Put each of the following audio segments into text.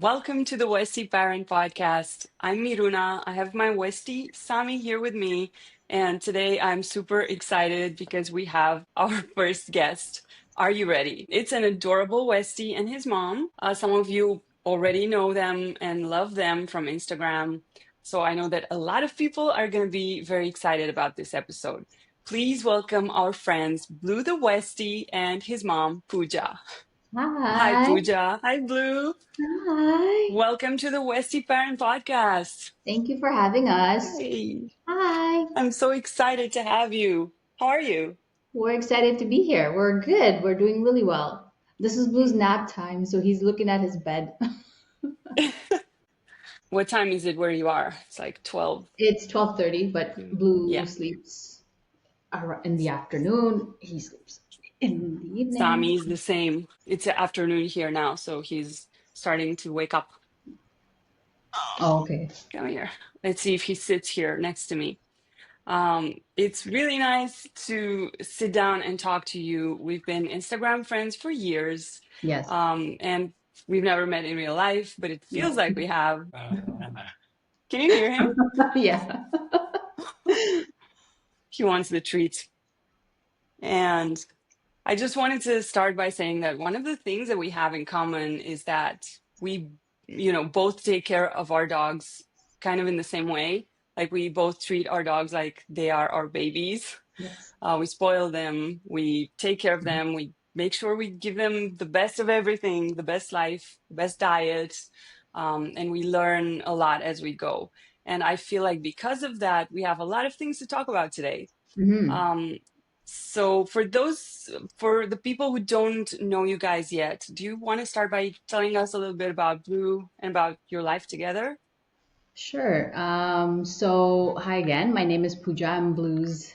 Welcome to the Westie Parent Podcast. I'm Miruna. I have my Westie Sami here with me, and today I'm super excited because we have our first guest. Are you ready? It's an adorable Westie and his mom. Some of you already know them and love them from Instagram. So I know that a lot of people are going to be very excited about this episode. Please welcome our friends Blue the Westie and his mom, Pooja. Hi, Hi. Pooja. Hi, Blue. Hi. Welcome to the Westie Parent Podcast. Thank you for having us. Hi. Hi. I'm so excited to have you. How are you? We're excited to be here. We're good. We're doing really well. This is Blue's nap time, so he's looking at his bed. What time is it where you are? It's like 12. It's 12:30, but Blue Yeah. sleeps in the afternoon. He sleeps in the evening. Sami is the same. It's afternoon here now, so he's starting to wake up. Oh, okay. Come here. Let's see if he sits here next to me. It's really nice to sit down and talk to you. We've been Instagram friends for years, Yes. and we've never met in real life, but it feels No. like we have. Can you hear him? Yeah. He wants the treat. And I just wanted to start by saying that one of the things that we have in common is that we both take care of our dogs kind of in the same way. Like we both treat our dogs like they are our babies. Yes. We spoil them, we take care of them, we make sure we give them the best of everything, the best life, the best diet, and we learn a lot as we go. And I feel like because of that, we have a lot of things to talk about today. Hmm. Um, so for the people who don't know you guys yet, do you want to start by telling us a little bit about Blue and about your life together? Sure. So, hi again. My name is Pooja. I'm Blue's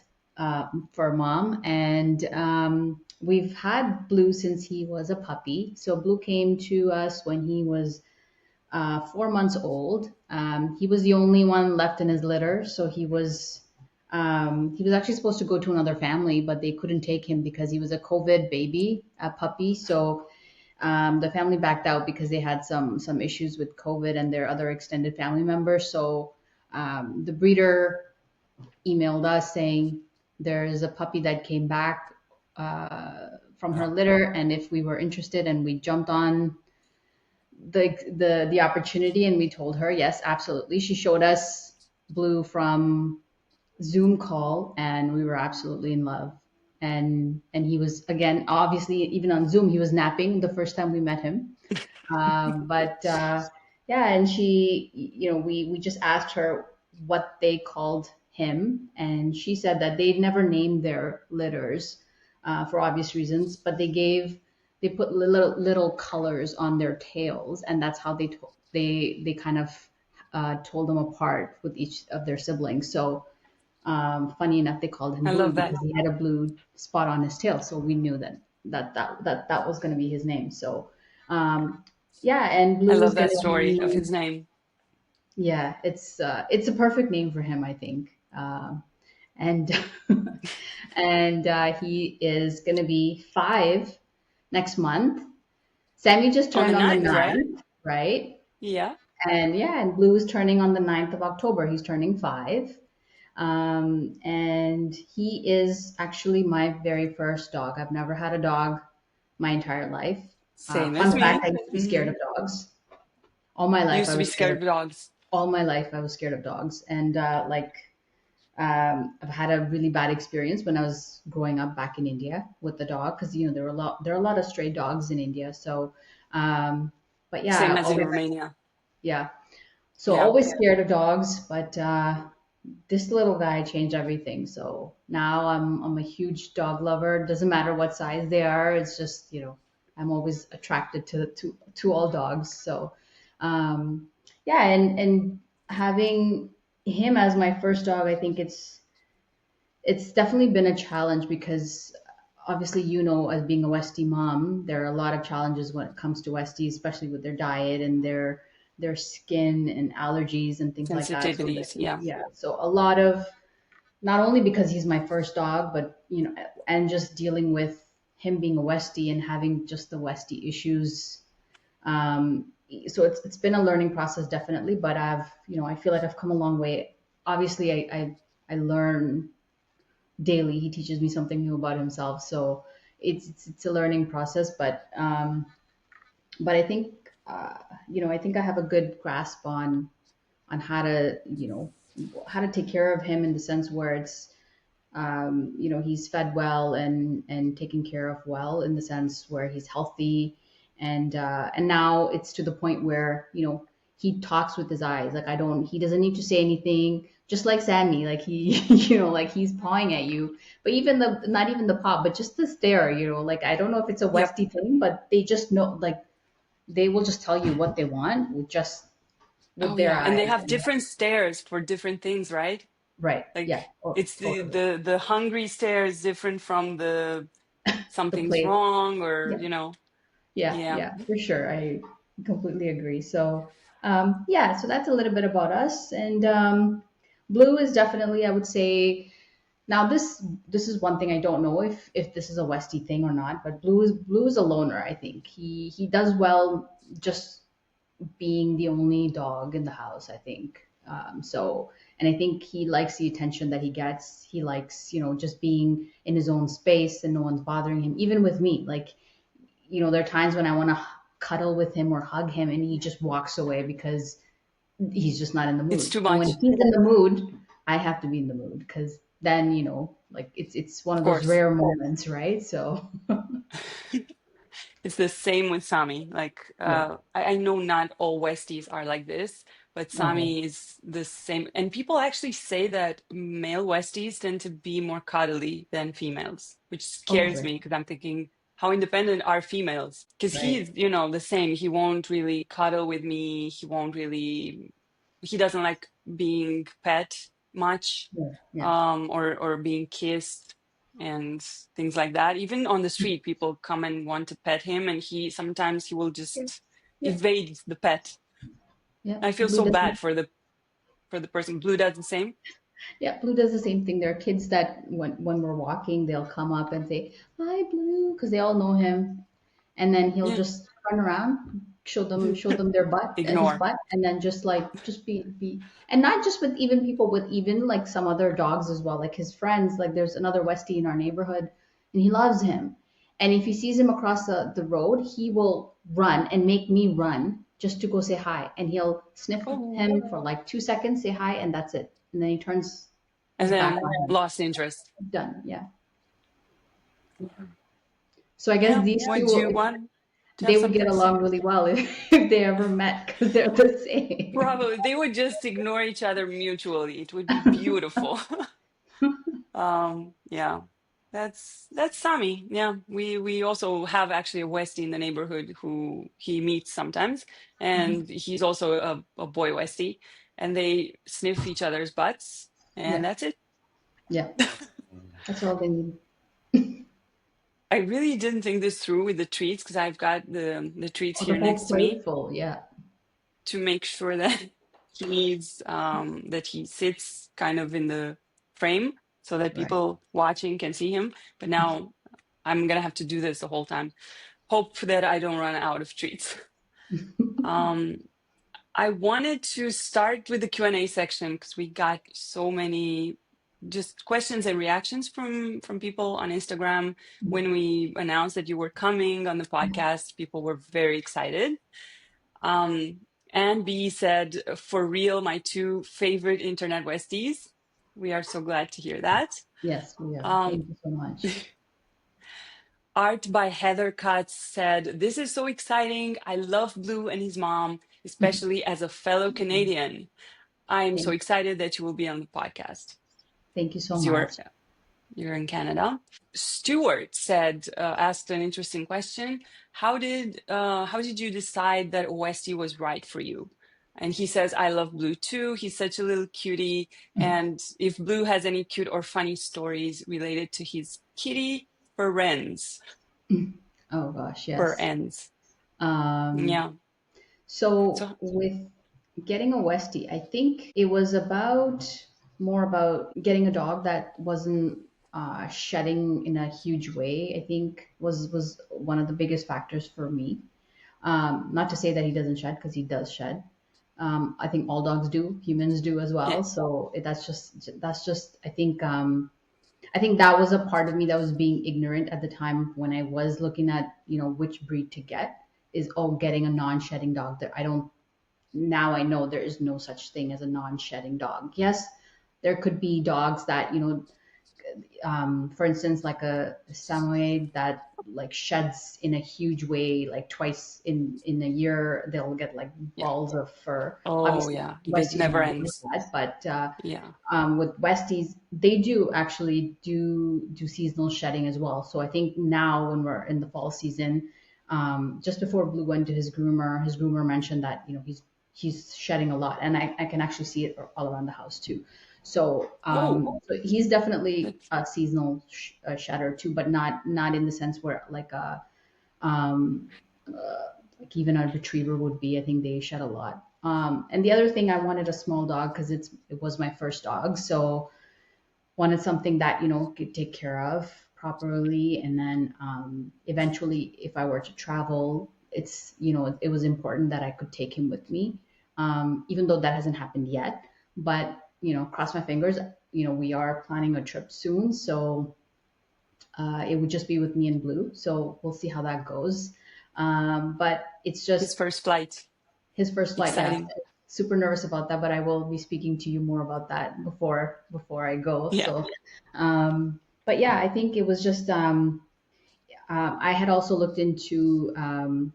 for mom, and we've had Blue since he was a puppy. So, Blue came to us when he was 4 months old. He was the only one left in his litter, so he was actually supposed to go to another family, but they couldn't take him because he was a COVID baby, a puppy. So the family backed out because they had some issues with COVID and their other extended family members. So the breeder emailed us saying there is a puppy that came back from her litter, and if we were interested, and we jumped on the opportunity, and we told her yes, absolutely. She showed us Blue from Zoom call, and we were absolutely in love. And he was, again, obviously, even on Zoom, he was napping the first time we met him. But yeah, and we just asked her what they called him, and she said that they'd never named their litters for obvious reasons, but they put little colors on their tails, and that's how they kind of told them apart with each of their siblings. So funny enough, they called him I Blue love that. because he had a blue spot on his tail, so we knew that was going to be his name. So um, yeah, and I Blue is love going that to story of be, his name. yeah, it's a perfect name for him, I think. And and he is going to be 5 next month. Sammy just On the turned on the ninth, right? 9th, right? Yeah. And yeah, and Blue is turning on the 9th of October. He's turning 5. And he is actually my very first dog. I've never had a dog my entire life. Same as Fun fact, me. I used to be scared Hmm. of dogs. All my You life, used I to be was scared scared. of dogs. All my life, I was scared of dogs. And I've had a really bad experience when I was growing up back in India with the dog, because there are a lot of stray dogs in India. So, um, but Same yeah, as in always, Romania. yeah. So Yeah. always scared of dogs, but this little guy changed everything. So now I'm a huge dog lover. Doesn't matter what size they are. It's just, I'm always attracted to all dogs. So yeah, and having him as my first dog, I think it's definitely been a challenge because obviously, as being a Westie mom, there are a lot of challenges when it comes to Westies, especially with their diet and their skin and allergies and things like that. So Sensitivities. Yeah. yeah, so a lot of, not only because he's my first dog, but and just dealing with him being a Westie and having just the Westie issues. so it's been a learning process definitely, but I feel like I've come a long way. Obviously, I learn daily. He teaches me something new about himself, so it's a learning process. But I think I think I have a good grasp on how to how to take care of him in the sense where it's he's fed well and taken care of well in the sense where he's healthy, and now it's to the point where he talks with his eyes. Like I don't, he doesn't need to say anything. Just like Sammy, like he, like he's pawing at you. But even not even the paw, but just the stare. Like I don't know if it's a Yep. Westie thing, but they just know, like they will just tell you what they want with just with Oh their yeah, and they eyes. have different stares for different things, right? Right? Yeah. Like Oh, it's the totally. the the hungry stare is different from the The something's play. wrong or Yeah. Yeah, yeah. yeah, for sure. I completely agree. So, yeah, so that's a little bit about us. And Blue is definitely, I would say, now this is one thing I don't know if this is a Westie thing or not, but Blue is a loner. I think he does well just being the only dog in the house. I think and I think he likes the attention that he gets. He likes just being in his own space and no one's bothering him. Even with me, like there are times when I want to cuddle with him or hug him, and he just walks away because he's just not in the It's mood. too And when much, he's in the mood, I have to be in the mood because then like it's one of of those course. rare moments, right? So It's the same with Sami. Like, yeah, I know not all Westies are like this, but okay, Sami is the same. And people actually say that male Westies tend to be more cuddly than females, which scares okay, me because I'm thinking, how independent are females? Because right, he's, the same. He won't really cuddle with me. He doesn't like being pet much, yeah, yeah, or being kissed and things like that. Even on the street, people come and want to pet him, and he sometimes he will yeah, just yeah, evade the pet. yeah. I feel Blue so does. bad for the person. Blue does the same. Yeah, Blue does the same thing. There are kids that when we're walking, they'll come up and say, "Hi, Blue," because they all know him, and then he'll Yeah, just turn around, show them their butt, his ignore. butt, and then just be, and not just with even people, with even like some other dogs as well, like his friends. Like there's another Westie in our neighborhood, and he loves him, and if he sees him across the road, he will run and make me run just to go say hi, and he'll sniff Oh, him for like 2 seconds, say hi, and that's it, and then he turns and his back then on him. lost interest. Done. Yeah. So I guess Yeah. these What do you two, want to have they would get something to say? along really well if they ever met because they're the same. Probably they would just ignore each other mutually. It would be beautiful. Yeah, that's Sami. Yeah, we also have actually a Westie in the neighborhood who he meets sometimes, and he's also a boy Westie, and they sniff each other's butts, and Yeah. that's it. Yeah. That's all they need. I really didn't think this through with the treats because I've got the treats Oh, the here whole next to me playful. Yeah. to make sure that that he sits kind of in the frame so that Right. people watching can see him. But now I'm gonna have to do this the whole time. Hope that I don't run out of treats. Um, I wanted to start with the Q&A section because we got so many just questions and reactions from people on Instagram when we announced that you were coming on the podcast. People were very excited. Um, and B said, for real, my two favorite internet Westies. We are so glad to hear that. Yes, we are. Um, Thank you so much. Art by Heather Katz said, this is so exciting. I love Blue and his mom, especially as a fellow Canadian. I'm so Thank, excited that you will be on the podcast thank you so because much. you're in Canada. Stuart said, asked an interesting question. How did you decide that Westie was right for you? And he says, I love Blue too. He's such a little cutie. And if Blue has any cute or funny stories related to his kitty, friends, Oh gosh, for yes. ends. Um, Yeah. so So, with getting a Westie, I think it was more about getting a dog that wasn't shedding in a huge way. I think was one of the biggest factors for me. Not to say that he doesn't shed, because he does shed. I think all dogs do, humans do as Yeah. well. So that's just I think that was a part of me that was being ignorant at the time when I was looking at, which breed to get, is, oh, getting a non-shedding dog. That I don't Now I know there is no such thing as a non-shedding dog. Yes, there could be dogs that, for instance, like a Samoyed that like sheds in a huge way, like twice in a year, they'll get like Yeah. balls of fur. Oh, Obviously, yeah. It Westies are never not like ends. that, but Yeah. with Westies, they do actually do seasonal shedding as well. So I think now when we're in the fall season, just before Blue went to his groomer mentioned that, he's shedding a lot, and I can actually see it all around the house too. So, Oh, he's definitely that's a seasonal shedder too, but not in the sense where um, like even a retriever would be. I think they shed a lot. And the other thing, I wanted a small dog because it was my first dog, so wanted something that could take care of properly, and then eventually, if I were to travel, it was important that I could take him with me, even though that hasn't happened yet. But cross my fingers. We are planning a trip soon, so it would just be with me and Blue. So we'll see how that goes. But it's his just first flight. his first flight. Yeah, Exciting. super nervous about that, but I will be speaking to you more about that before I go. Yeah. So, but yeah, I think it was just I had also looked into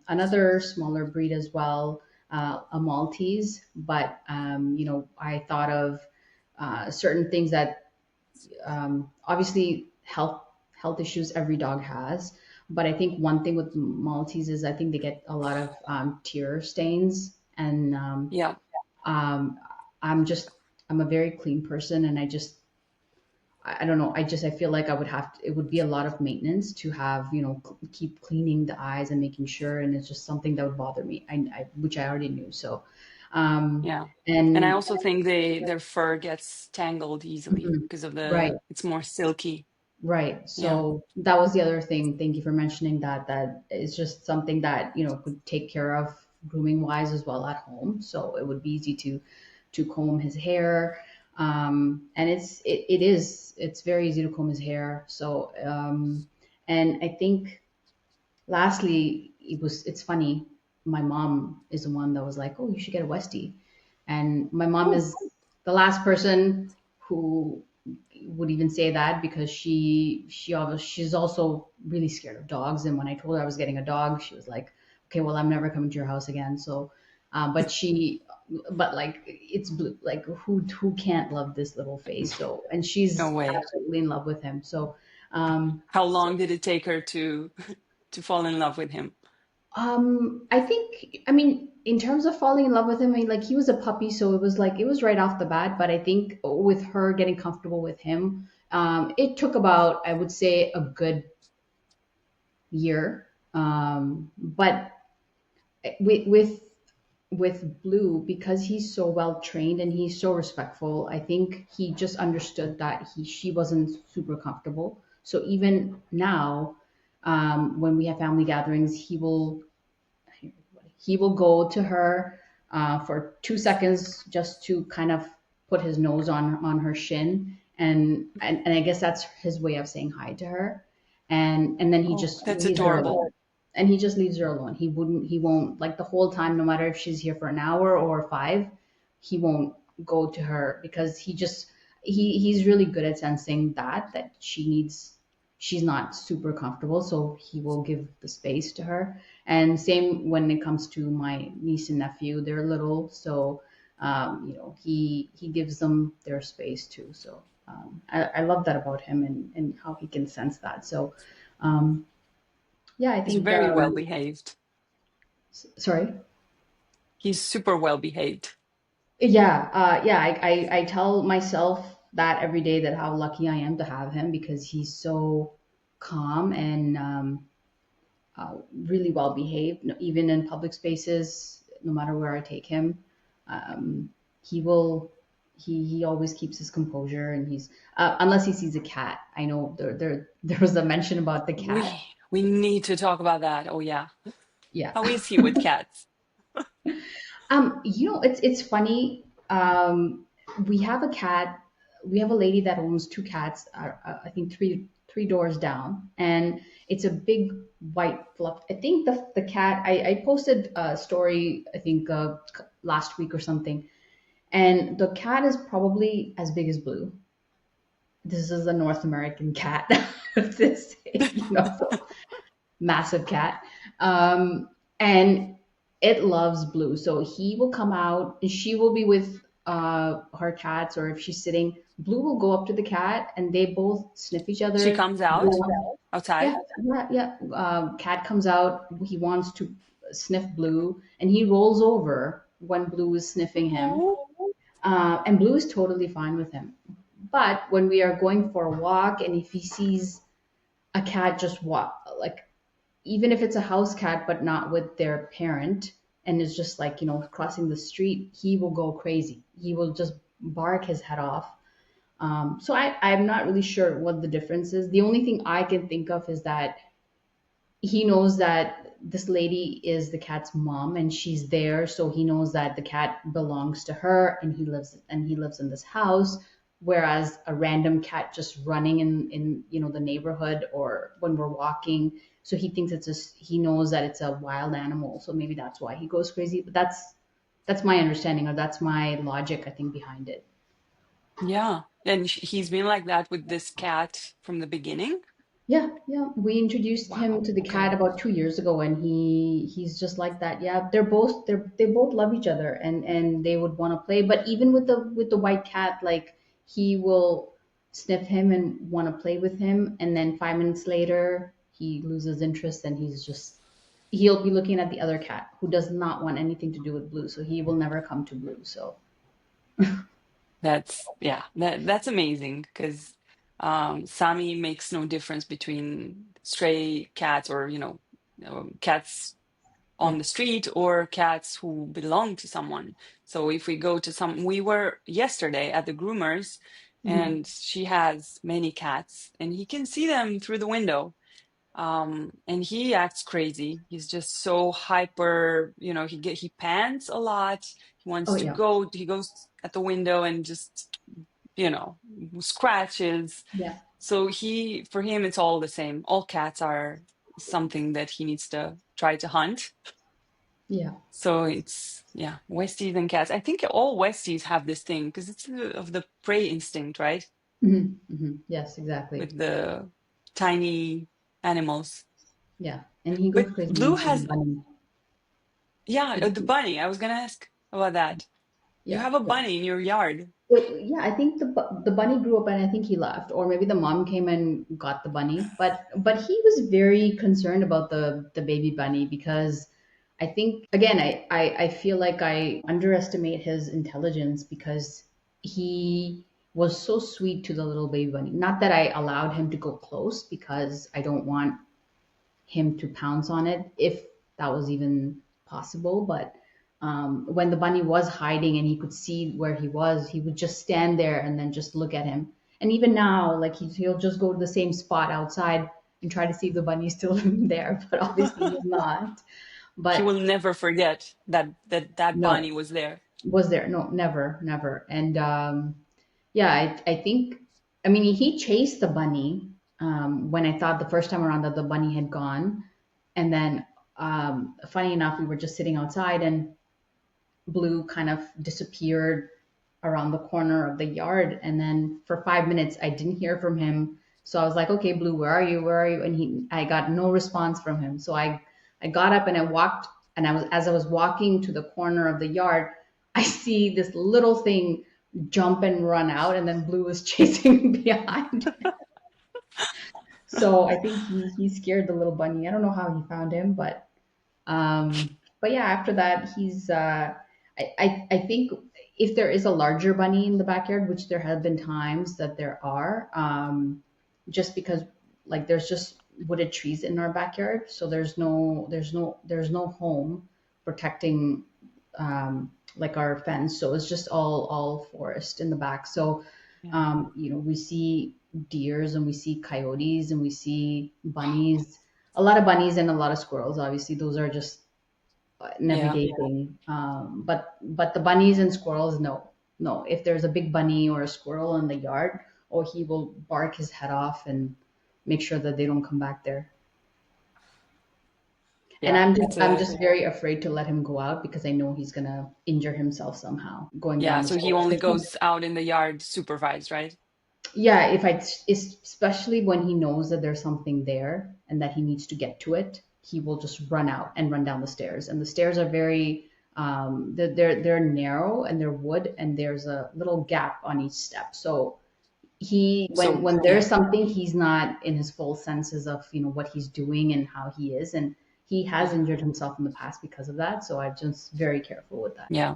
another smaller breed as well, a Maltese, but I thought of certain things that obviously health issues every dog has, but I think one thing with Maltese is I think they get a lot of tear stains, and Yeah. um, I'm just I'm a very clean person, and I don't know. I feel like it would be a lot of maintenance to have, keep cleaning the eyes and making sure. And it's just something that would bother me, which I already knew. So, um, Yeah. And I and also think their fur gets tangled easily mhm, because right, it's more silky. right. Yeah. So that was the other thing. Thank you for mentioning that. That is just something that, could take care of grooming wise as well at home. So it would be easy to comb his hair. And it's very easy to comb his hair. So, and I think lastly, it's funny. My mom is the one that was like, "Oh, you should get a Westie," and my mom Oh, is the last person who would even say that, because she's also really scared of dogs. And when I told her I was getting a dog, she was like, "Okay, well, I'm never coming to your house again." So, but like, it's Blue. Like, who can't love this little face? So, and no she's way. absolutely in love with him. So, um, How long did it take her to fall in love with him? I think, I mean, in terms of falling in love with him, I mean, like, he was a puppy, so it was right off the bat. But I think with her getting comfortable with him, it took about, I would say, a good year. But with Blue, because he's so well trained and he's so respectful, I think he just understood that she wasn't super comfortable. So even now, when we have family gatherings, he will go to her for 2 seconds just to kind of put his nose on her shin, and I guess that's his way of saying hi to her, and then he Oh, just that's leaves her adorable. alone. And he just leaves her alone. He won't, like, the whole time, no matter if she's here for an hour or five, he won't go to her, because he's really good at sensing that she's not super comfortable, so he will give the space to her. And same when it comes to my niece and nephew, they're little, so he gives them their space too. So I love that about him, and how he can sense that. So um, yeah, I He's think very well behaved. sorry. He's super well behaved. Yeah, yeah. I tell myself that every day, that how lucky I am to have him, because he's so calm and really well behaved, even in public spaces. No matter where I take him, um, he will. He always keeps his composure, and he's unless he sees a cat. I know there was a mention about the cat. We need to talk about that. Oh yeah. Yeah. How is he with cats? It's funny. We have a cat. We have a lady that owns two cats. I think three doors down, and it's a big white fluff. I think the cat. I posted a story. I think last week or something, and the cat is probably as big as Blue. This is a North American cat. This, so massive cat. And it loves Blue. So he will come out, and she will be with her cats, or if she's sitting, Blue will go up to the cat and they both sniff each She other. comes out Yeah, outside. yeah, yeah. Cat comes out, he wants to sniff Blue, and he rolls over when Blue is sniffing him. Oh, And Blue is totally fine with him. But when we are going for a walk, and if he sees a cat just walk, like even if it's a house cat but not with their parent, and is just like crossing the street, he will go crazy. He will just bark his head off. So I'm not really sure what the difference is. The only thing I can think of is that he knows that this lady is the cat's mom and she's there, so he knows that the cat belongs to her, and he lives in this house, whereas a random cat just running in the neighborhood or when we're walking, so he thinks he knows that it's a wild animal, so maybe that's why he goes crazy. But that's my understanding, or that's my logic, I think, behind it. yeah. And he's been like that with this cat from the beginning. Yeah, yeah. We introduced him Wow. to the cat Okay. about 2 years ago, and he's just like that. Yeah, they both love each other, and they would want to play. But even with the white cat, like he will sniff him and want to play with him, and then 5 minutes later he loses interest, and he'll be looking at the other cat who does not want anything to do with Blue, so he will never come to Blue. So That's yeah, that's amazing because Sami makes no difference between stray cats or cats on yeah. the street or cats who belong to someone. So if we go to we were yesterday at the groomers Mhm. and she has many cats and he can see them through the window. And he acts crazy. He's just so hyper, he pants a lot. He wants Oh to yeah, go, he goes at the window and just, you know, scratches. yeah, So for him, it's all the same. All cats are something that he needs to try to hunt. yeah. So it's, yeah, Westies and cats. I think all Westies have this thing because it's of the prey instinct, right? Yes, exactly. With the tiny animals. Yeah, and he But goes crazy when Blue he sees a has, bunny. yeah, It, the bunny. I was gonna ask about that. You yeah, have a yeah. bunny in your yard. Yeah, I think the bunny grew up and I think he left, or maybe the mom came and got the bunny. But he was very concerned about the baby bunny, because I think, again, I feel like I underestimate his intelligence, because he was so sweet to the little baby bunny. Not that I allowed him to go close, because I don't want him to pounce on it, if that was even possible. But when the bunny was hiding and he could see where he was, he would just stand there and then just look at him. And even now, like he'll just go to the same spot outside and try to see if the bunny's still there. But obviously he's not. He But will never forget that no, bunny was there. was there? No, never, never. And yeah, I think, I mean, he chased the bunny when I thought the first time around that the bunny had gone. And then, funny enough, we were just sitting outside, and Blue kind of disappeared around the corner of the yard. And then for 5 minutes, I didn't hear from him. So I was like, okay, Blue, where are you? Where are you? And I got no response from him. So I got up and I walked. And as I was walking to the corner of the yard, I see this little thing jump and run out. And then Blue was chasing behind. So I think he scared the little bunny. I don't know how he found him, but yeah, after that, I think if there is a larger bunny in the backyard, which there have been times that there are, just because, like, there's just wooded trees in our backyard, so there's no home protecting, like, our fence, so it's just all forest in the back. So Yeah. we see deers and we see coyotes and we see bunnies, a lot of bunnies and a lot of squirrels. Obviously, those are just Yeah. navigating. But the bunnies and squirrels, no, no. If there's a big bunny or a squirrel in the yard, or he will bark his head off and make sure that they don't come back there. And Yeah. It's I'm a just very afraid to let him go out because I know he's gonna injure himself somehow going yeah. down the So he stairs. only goes out in the yard supervised, right? Yeah, if I, especially when he knows that there's something there and that he needs to get to it, he will just run out and run down the stairs. And the stairs are very, they're narrow and they're wood, and there's a little gap on each step. So So when yeah. there's something, he's not in his full senses of what he's doing and how he is, and he has Yeah. injured himself in the past because of that. So I'm just very careful with that. Yeah.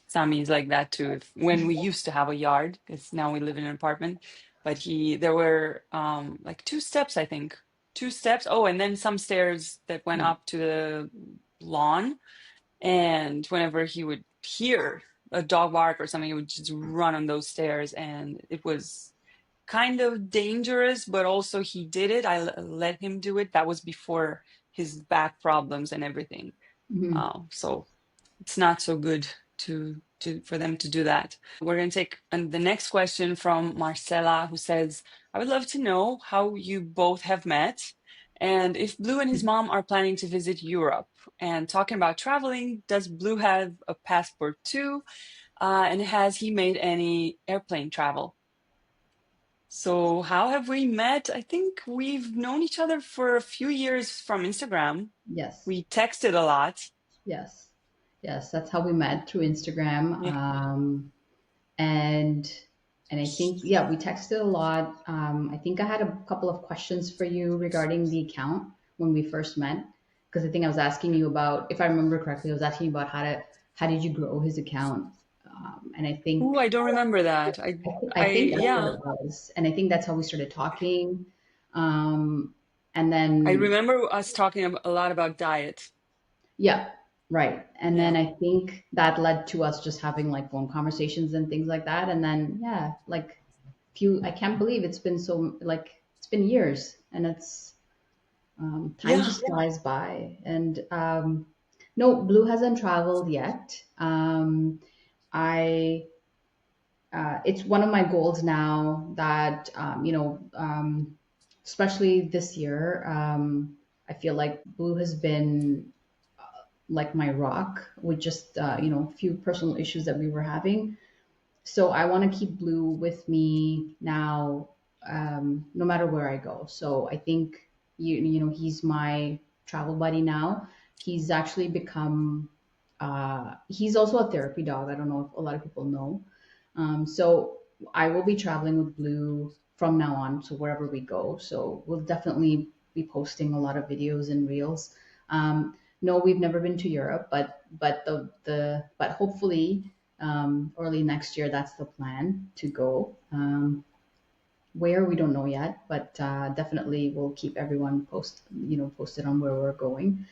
Sammy is like that too. If when we used to have a yard, because now we live in an apartment, but there were like two steps, I think. Two steps. Oh, and then some stairs that went Yeah. up to the lawn. And whenever he would hear a dog bark or something, he would just run on those stairs. And it was kind of dangerous, but also he did it. Let him do it. That was before his back problems and everything. Mhm. So it's not so good to for them to do that. We're going to take the next question from Marcella, who says, I would love to know how you both have met and if Blue and his mom are planning to visit Europe. And talking about traveling, does Blue have a passport too? And has he made any airplane travel? So, how have we met? I think we've known each other for a few years from Instagram. Yes. We texted a lot. Yes. Yes. That's how we met, through Instagram. Yeah. And I think, yeah, we texted a lot. I think I had a couple of questions for you regarding the account when we first met, because I think I was asking you about, if I remember correctly, I was asking you about how did you grow his account. And Ooh, I don't remember that. I think that's what Yeah, it was, and I think that's how we started talking. Um, and I then remember us talking a lot about diet. Yeah, right. And then Yeah. I think that led to us just having like phone conversations and things like that. And then, yeah, like I can't believe it's been so, like, it's been years, and time Yeah. just flies by. And no, Blue hasn't traveled yet. I, it's one of my goals now that, especially this year, I feel like Blue has been like my rock with just a few personal issues that we were having. So I want to keep Blue with me now, no matter where I go. So I think he's my travel buddy now. He's actually become he's also a therapy dog. I don't know if a lot of people know. So I will be traveling with Blue from now on, so wherever we go. So we'll definitely be posting a lot of videos and reels. No, we've never been to Europe, but hopefully early next year, that's the plan to go. Where we don't know yet, but definitely we'll keep everyone posted on where we're going.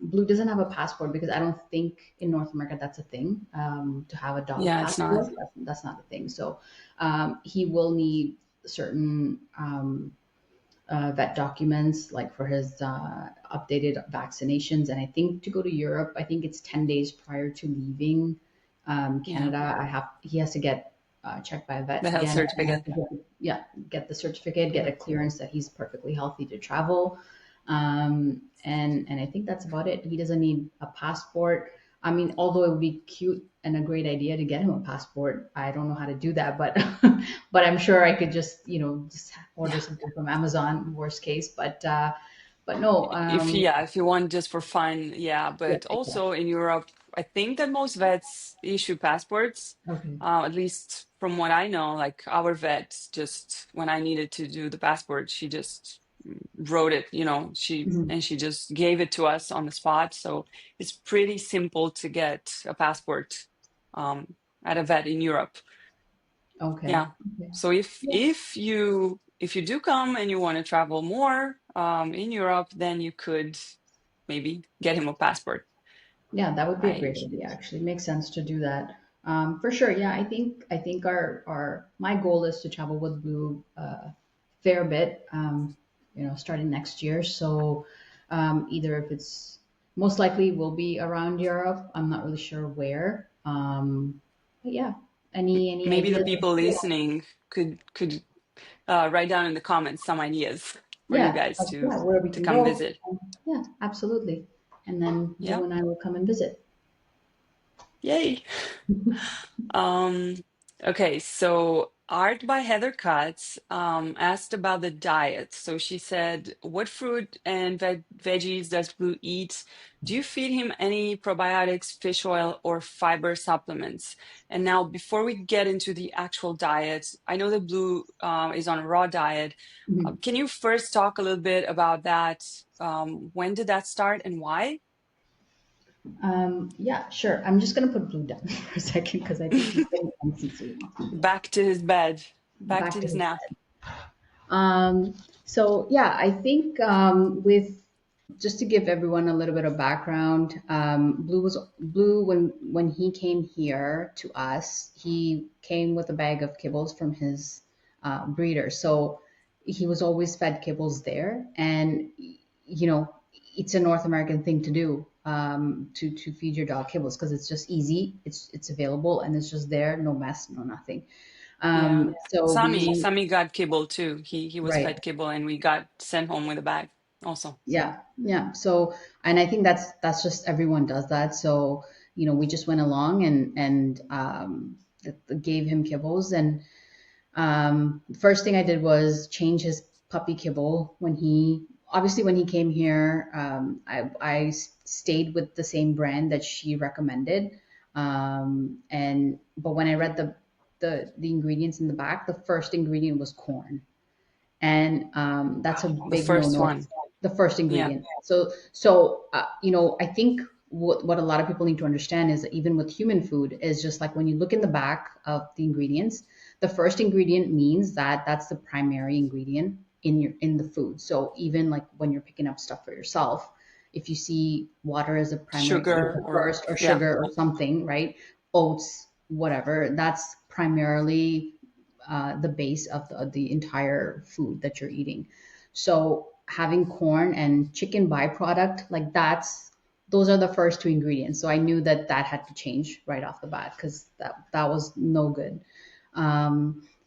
Blue doesn't have a passport because I don't think in North America that's a thing, to have a dog Yeah, it's not. passport. That's not a thing. So he will need certain vet documents, like for his updated vaccinations. And I think to go to Europe, I think it's 10 days prior to leaving Yeah. Canada. He has to get checked by a vet The health again. And has certificate. to get the certificate, get a clearance that he's perfectly healthy to travel. And I think that's about it. He doesn't need a passport. I mean, although it would be cute and a great idea to get him a passport, I don't know how to do that, but but I'm sure I could just order Yeah. something from Amazon, worst case. But no, If you want just for fun, yeah. yeah, But yeah. also in Europe, I think that most vets issue passports. Okay. At least from what I know, like our vet just when I needed to do the passport, she just wrote it, Mhm. she just gave it to us on the spot. So it's pretty simple to get a passport at a vet in Europe. Okay. Yeah. Okay. So if you do come and you want to travel more in Europe, then you could maybe get him a passport. Yeah, that would be a I great idea. Actually, makes sense to do that. For sure. Yeah, I think our my goal is to travel with Blue fair bit. Starting next year. So either if it's most likely will be around Europe. I'm not really sure where. But yeah, any Maybe the ideas? people listening could write down in the comments some ideas for you Yeah, guys yeah, where we to can come go. visit. Yeah, absolutely. And then Yeah. you and I will come and visit. Yay. Um, okay, so Art by Heather Katz asked about the diet. So she said, what fruit and veggies does Blue eat? Do you feed him any probiotics, fish oil, or fiber supplements? And now, before we get into the actual diet, I know that Blue is on a raw diet. Mhm. Can you first talk a little bit about that? When did that start and why? Yeah, sure. I'm just gonna put Blue down for a second because I think he's getting antsy, so he wants me to get Back to his bed, back to back to his his nap. bed. So yeah, I think with just to give everyone a little bit of background, Blue when he came here to us, he came with a bag of kibbles from his breeder. So he was always fed kibbles there, and you know it's a North American thing to do to feed your dog kibbles because it's just easy, it's available, and it's just there, no mess, no nothing. Yeah. So we Sami got kibble too. He was right. fed kibble and we got sent home with a bag also. Yeah, yeah. So, and I think that's just everyone does that. So, we just went along and gave him kibbles. And the first thing I did was change his puppy kibble when he came here. I stayed with the same brand that she recommended. And but when I read the ingredients in the back, the first ingredient was corn, and that's a The big first no-no. one. The first Yeah. ingredient. So I think what a lot of people need to understand is that even with human food is just like when you look in the back of the ingredients, the first ingredient means that that's the primary ingredient in the food. So even like when you're picking up stuff for yourself, if you see water as a primary Sugar or first, or yeah. sugar or something, right? Oats, whatever, that's primarily the base of the entire food that you're eating. So having corn and chicken byproduct, like those are the first two ingredients. So I knew that had to change right off the bat because that was no good.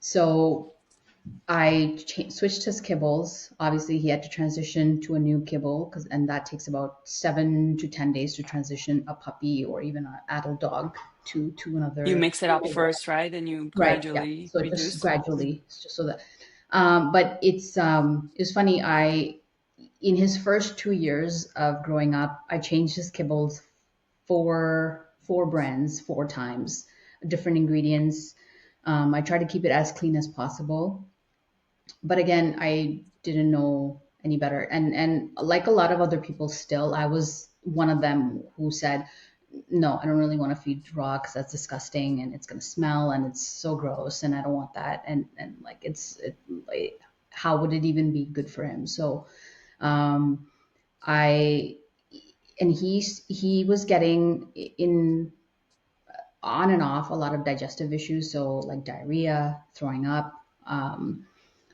So I switched his kibbles. Obviously, he had to transition to a new kibble and that takes about 7 to 10 days to transition a puppy or even an adult dog to You another. mix it up first, right? And you Right. Yeah. gradually So just reduce. gradually, just so that. But it's funny. In his first 2 years of growing up, I changed his kibbles four brands, four times, different ingredients. I try to keep it as clean as possible, but again, I didn't know any better. And like a lot of other people, still, I was one of them who said, no, I don't really want to feed raw because that's disgusting and it's going to smell and it's so gross and I don't want that. And like like, how would it even be good for him? So um, I and he was getting in on and off a lot of digestive issues, so like diarrhea, throwing up.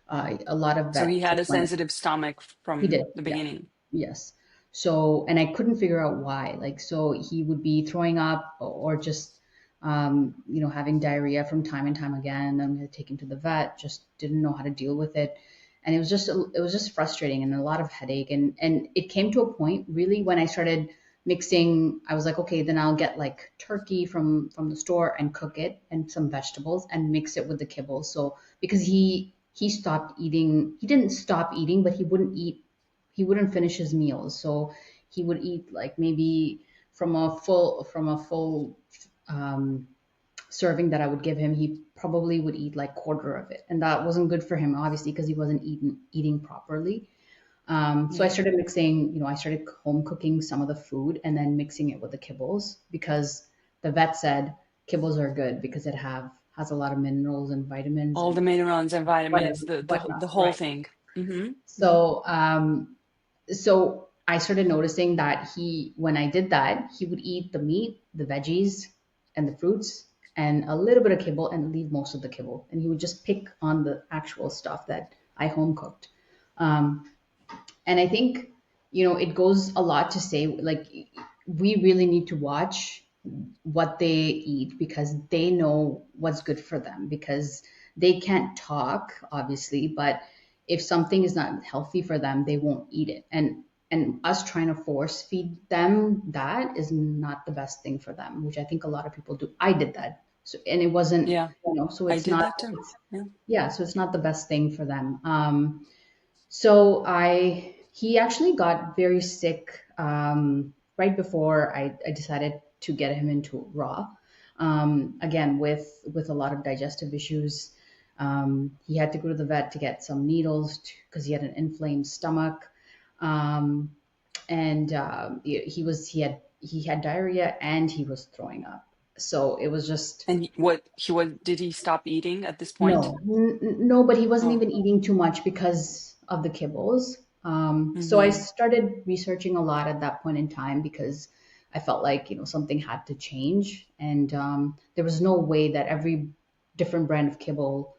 A lot of So he vet had a treatment. sensitive stomach He from did, the yeah. beginning. Yes. So, and I couldn't figure out why. Like, so he would be throwing up or just, having diarrhea from time and time again. I'm going to take him to the vet. Just didn't know how to deal with it, and it was just frustrating and a lot of headache. And it came to a point really when I started mixing. I was like, okay, then I'll get like turkey from the store and cook it and some vegetables and mix it with the kibble. So because he stopped eating, he didn't stop eating, but he wouldn't finish his meals. So he would eat like maybe from a full um, serving that I would give him, he probably would eat like quarter of it, and that wasn't good for him, obviously, because he wasn't eating properly. So I Yeah. started mixing. I started home cooking some of the food and then mixing it with the kibbles because the vet said kibbles are good because it has a lot of minerals and vitamins All and the minerals and whatever vitamins, the whatnot. whole Right. thing. Mm-hmm. Mm-hmm. So I started noticing that when I did that, he would eat the meat, the veggies, and the fruits, and a little bit of kibble, and leave most of the kibble. And he would just pick on the actual stuff that I home cooked. And I think it goes a lot to say, like, we really need to watch what they eat because they know what's good for them, because they can't talk obviously, but if something is not healthy for them, they won't eat it. And us trying to force feed them, that is not the best thing for them, which I think a lot of people do. I did that. So, and it wasn't, Yeah, so I it's did not, that too. Yeah. yeah, so it's not the best thing for them. So he actually got very sick right before I decided to get him into raw. Again, with a lot of digestive issues. He had to go to the vet to get some needles because he had an inflamed stomach. Um, and he had diarrhea and he was throwing up. So it was just, And what he was, did he stop eating at this point? no, but he wasn't Oh, even eating too much because of the kibbles. So I mm-hmm. started researching a lot at that point in time because I felt like, something had to change, and there was no way that every different brand of kibble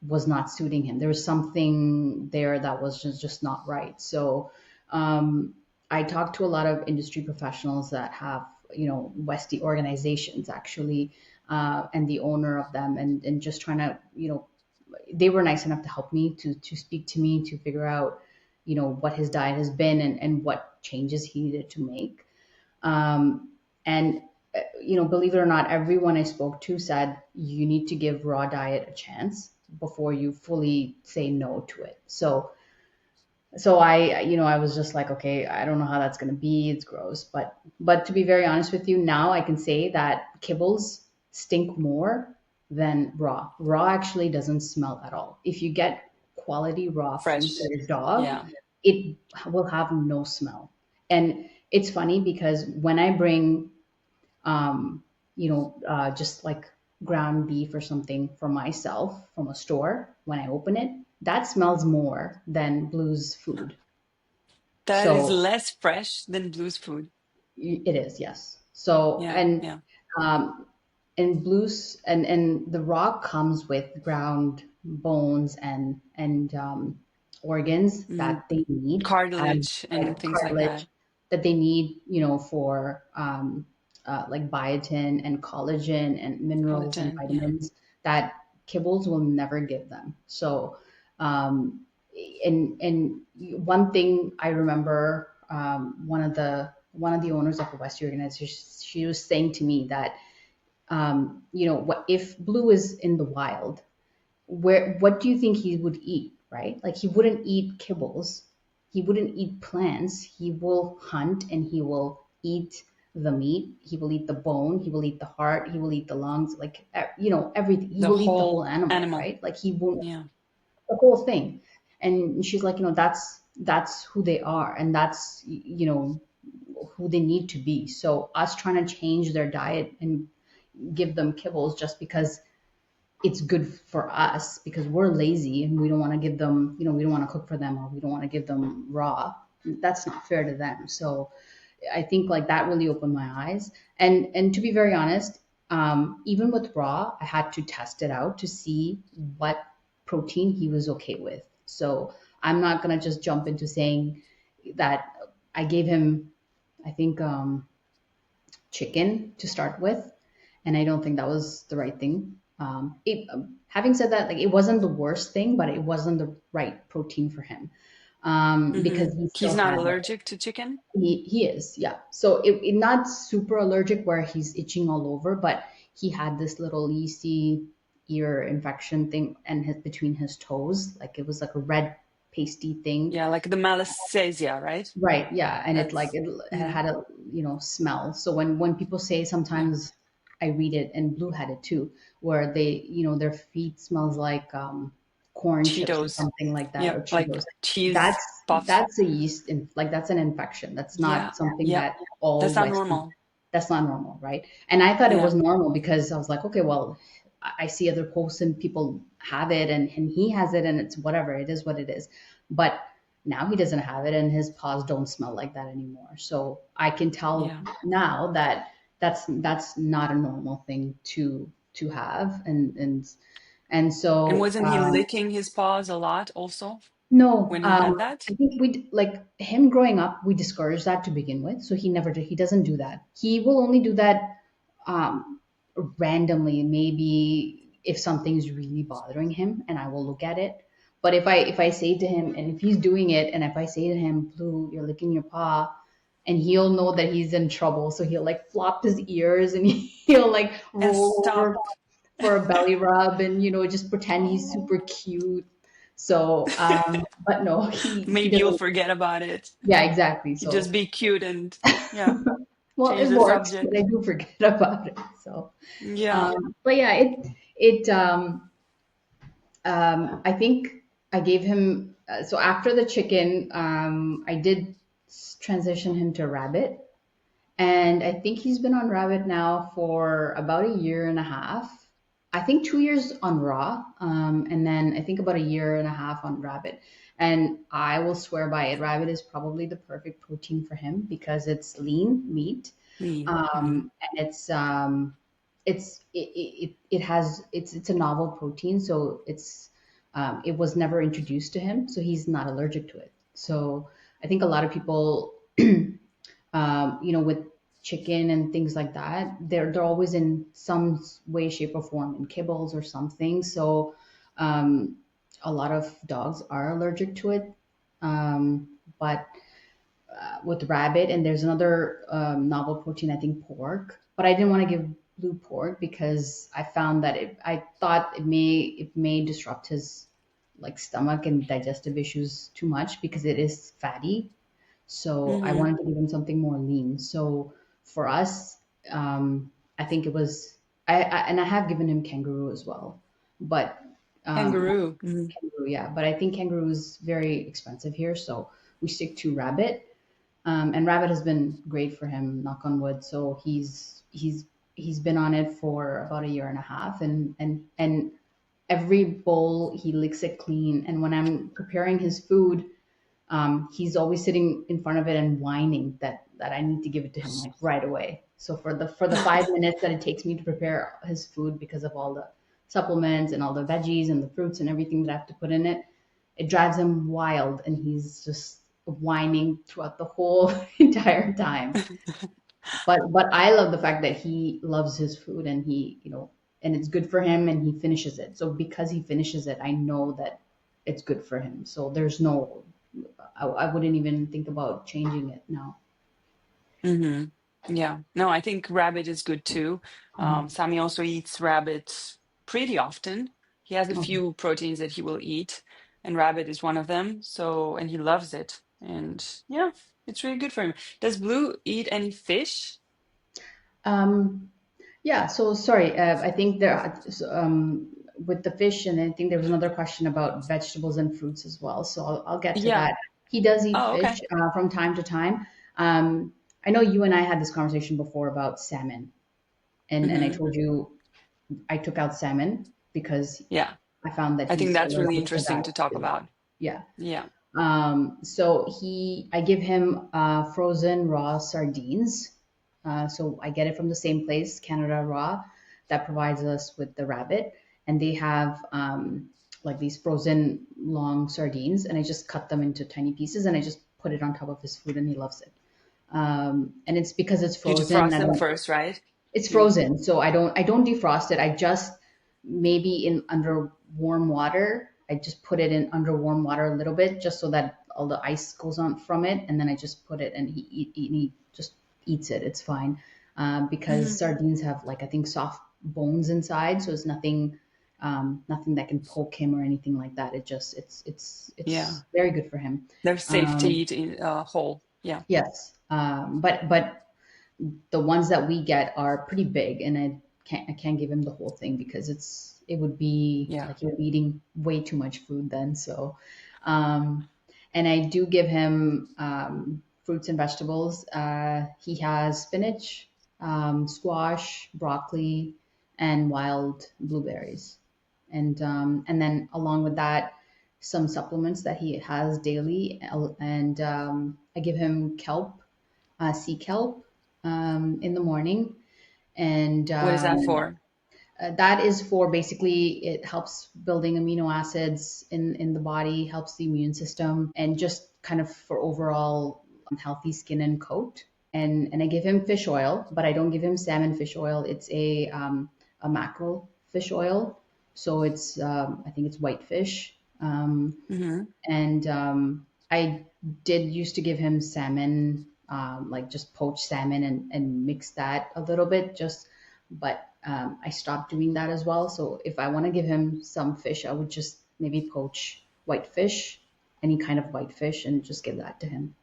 was not suiting him. There was something there that was just not right. So um, I talked to a lot of industry professionals that have, Westie organizations actually, and the owner of them, and just trying to, they were nice enough to help me to speak to me to figure out, what his diet has been, and what changes he needed to make. And believe it or not, everyone I spoke to said you need to give raw diet a chance before you fully say no to it. So I was just like, okay, I don't know how that's going to be. It's gross. But to be very honest with you, now I can say that kibbles stink more than raw. Raw actually doesn't smell at all. If you get quality raw food for Fresh. your dog, Yeah. it will have no smell. And it's funny because when I bring just like ground beef or something for myself from a store, when I open it, that smells more than Blue's food. That is So less fresh than Blue's food. it is, yes. So Yeah, yeah. um, and Blue's and the raw comes with ground bones and organs Mm. that they need, Cartilage and like things like cartilage that. that they need, for like biotin and collagen and minerals and Collagen. Yeah. vitamins that kibbles will never give them. So, um, and one thing I remember, one of the owners of the Westie organization, she was saying to me that, what if Blue is in the wild, what do you think he would eat, right? Like, he wouldn't eat kibbles, he wouldn't eat plants, he will hunt and he will eat the meat, he will eat the bone, he will eat the heart, he will eat the lungs, like, everything. He The will eat the whole whole animal, animal. right? Like, he won't, Yeah. the whole thing. And she's like, that's who they are, and that's, who they need to be. So us trying to change their diet and give them kibbles just because it's good for us, because we're lazy and we don't want to give them, we don't want to cook for them, or we don't want to give them raw, that's not fair to them. So I think, like, that really opened my eyes. And to be very honest, even with raw, I had to test it out to see what protein he was okay with. So I'm not gonna just jump into saying that. I gave him, I think, chicken to start with, and I don't think that was the right thing. Having said that, like, it wasn't the worst thing, but it wasn't the right protein for him, Mm-hmm. because he still He's not had, allergic to chicken? he is, yeah. So it not super allergic where he's itching all over, but he had this little yeasty ear infection thing, and between his toes, like, it was like a red pasty thing. Yeah, like the malassezia, right? Right, yeah, and That's it mhm. had a, smell. So when people say, Yeah. sometimes I read it, and Blue had it too, where they, their feet smells like corn chips or Cheetos. something like that, Yeah, or like Cheetos. cheese That's puffs. that's a like, that's an infection. That's Yeah. not something Yeah. that all That's not Westies. normal. That's not normal, right? And I thought it was Yeah. normal because I was like, okay, well, I see other posts and people have it, and he has it, and it's whatever. It is what it is. But now he doesn't have it, and his paws don't smell like that anymore. So I can tell Yeah. now that that's not a normal thing to have, and And so wasn't he licking his paws a lot also? No, when he had that? I think like him growing up, we discouraged that to begin with. So he doesn't do that. He will only do that um, randomly, maybe if something's really bothering him, and I will look at it. But if I say to him, and if he's doing it, and if I say to him, Blue, you're licking your paw, and he'll know that he's in trouble, so he'll like flop his ears and he'll like And roll over stop. for a belly rub and just pretend he's Oh, super cute. So, but no, he maybe you'll doesn't. forget about it. Yeah, exactly. You just So, be cute and yeah, well, change it the works, but I subject. do forget about it. So, Yeah. but yeah, it I think I gave him. So after the chicken, I did transition him to rabbit. And I think he's been on rabbit now for about a year and a half. I think 2 years on raw, and then I think about a year and a half on rabbit. And I will swear by it. Rabbit is probably the perfect protein for him because it's lean meat, Lean. Hmm. and it has it's a novel protein, so it was never introduced to him, so he's not allergic to it. So I think a lot of people with chicken and things like that, they're always in some way, shape, or form in kibbles or something. So um, a lot of dogs are allergic to it. But with rabbit, and there's another novel protein, I think pork. But I didn't want to give Blue pork because I found that I thought it may disrupt his like stomach and digestive issues too much because it is fatty, so I Hmm. wanted to give him something more lean. So for us, I think it was and I have given him kangaroo as well, but Kangaroo. Hmm. kangaroo, yeah. But I think kangaroo is very expensive here, so we stick to rabbit. And rabbit has been great for him, knock on wood. So he's been on it for about a year and a half, and every bowl he licks it clean. And when I'm preparing his food, he's always sitting in front of it and whining that I need to give it to him like right away. So for the 5 minutes that it takes me to prepare his food because of all the supplements and all the veggies and the fruits and everything that I have to put in it, it drives him wild, and he's just whining throughout the whole entire time. But I love the fact that he loves his food, and and it's good for him, and he finishes it. So because he finishes it, I know that it's good for him. So there's no, I wouldn't even think about changing it now. Hmm. Yeah. No, I think rabbit is good too. Mhm. Sammy also eats rabbit pretty often. He has a Okay. few proteins that he will eat, and rabbit is one of them. So, and he loves it. And yeah, it's really good for him. Does Blue eat any fish? Um, yeah. So sorry. I think with the fish, and I think there was another question about vegetables and fruits as well. So I'll get to Yeah. that. He does eat Oh, fish okay. from time to time. I know you and I had this conversation before about salmon, and I Hmm. told you I took out salmon because Yeah. I found that I think he's that's really allergic to interesting that to talk as well. about. Yeah. Yeah. So I give him frozen raw sardines. So I get it from the same place, Canada Raw, that provides us with the rabbit, and they have like these frozen long sardines, and I just cut them into tiny pieces, and I just put it on top of his food, and he loves it. And it's because it's You frozen. defrost I them don't. first, right? It's You. frozen, so I don't defrost it. I just maybe in under warm water. I just put it in under warm water a little bit, just so that all the ice goes on from it, and then I just put it, and he just eats it. It's fine, because Mhm. sardines have like I think soft bones inside, so it's nothing that can poke him or anything like that. It's Yeah. very good for him. They're safe to Um, eat in whole. Yeah. yes, but the ones that we get are pretty big, and I can't give him the whole thing because it would be Yeah. like he would be eating way too much food then. So, um, and I do give him fruits and vegetables. He has spinach, squash, broccoli, and wild blueberries, and then along with that, some supplements that he has daily, and I give him kelp, sea kelp, in the morning, and What is that for? That is for basically it helps building amino acids in the body, helps the immune system, and just kind of for overall healthy skin and coat. And I give him fish oil, but I don't give him salmon fish oil. It's a mackerel fish oil, so it's I think it's whitefish. Hmm. And I did used to give him salmon, like just poached salmon and mix that a little bit, just, but I stopped doing that as well. So if I want to give him some fish, I would just maybe poach whitefish, any kind of whitefish, and just give that to him.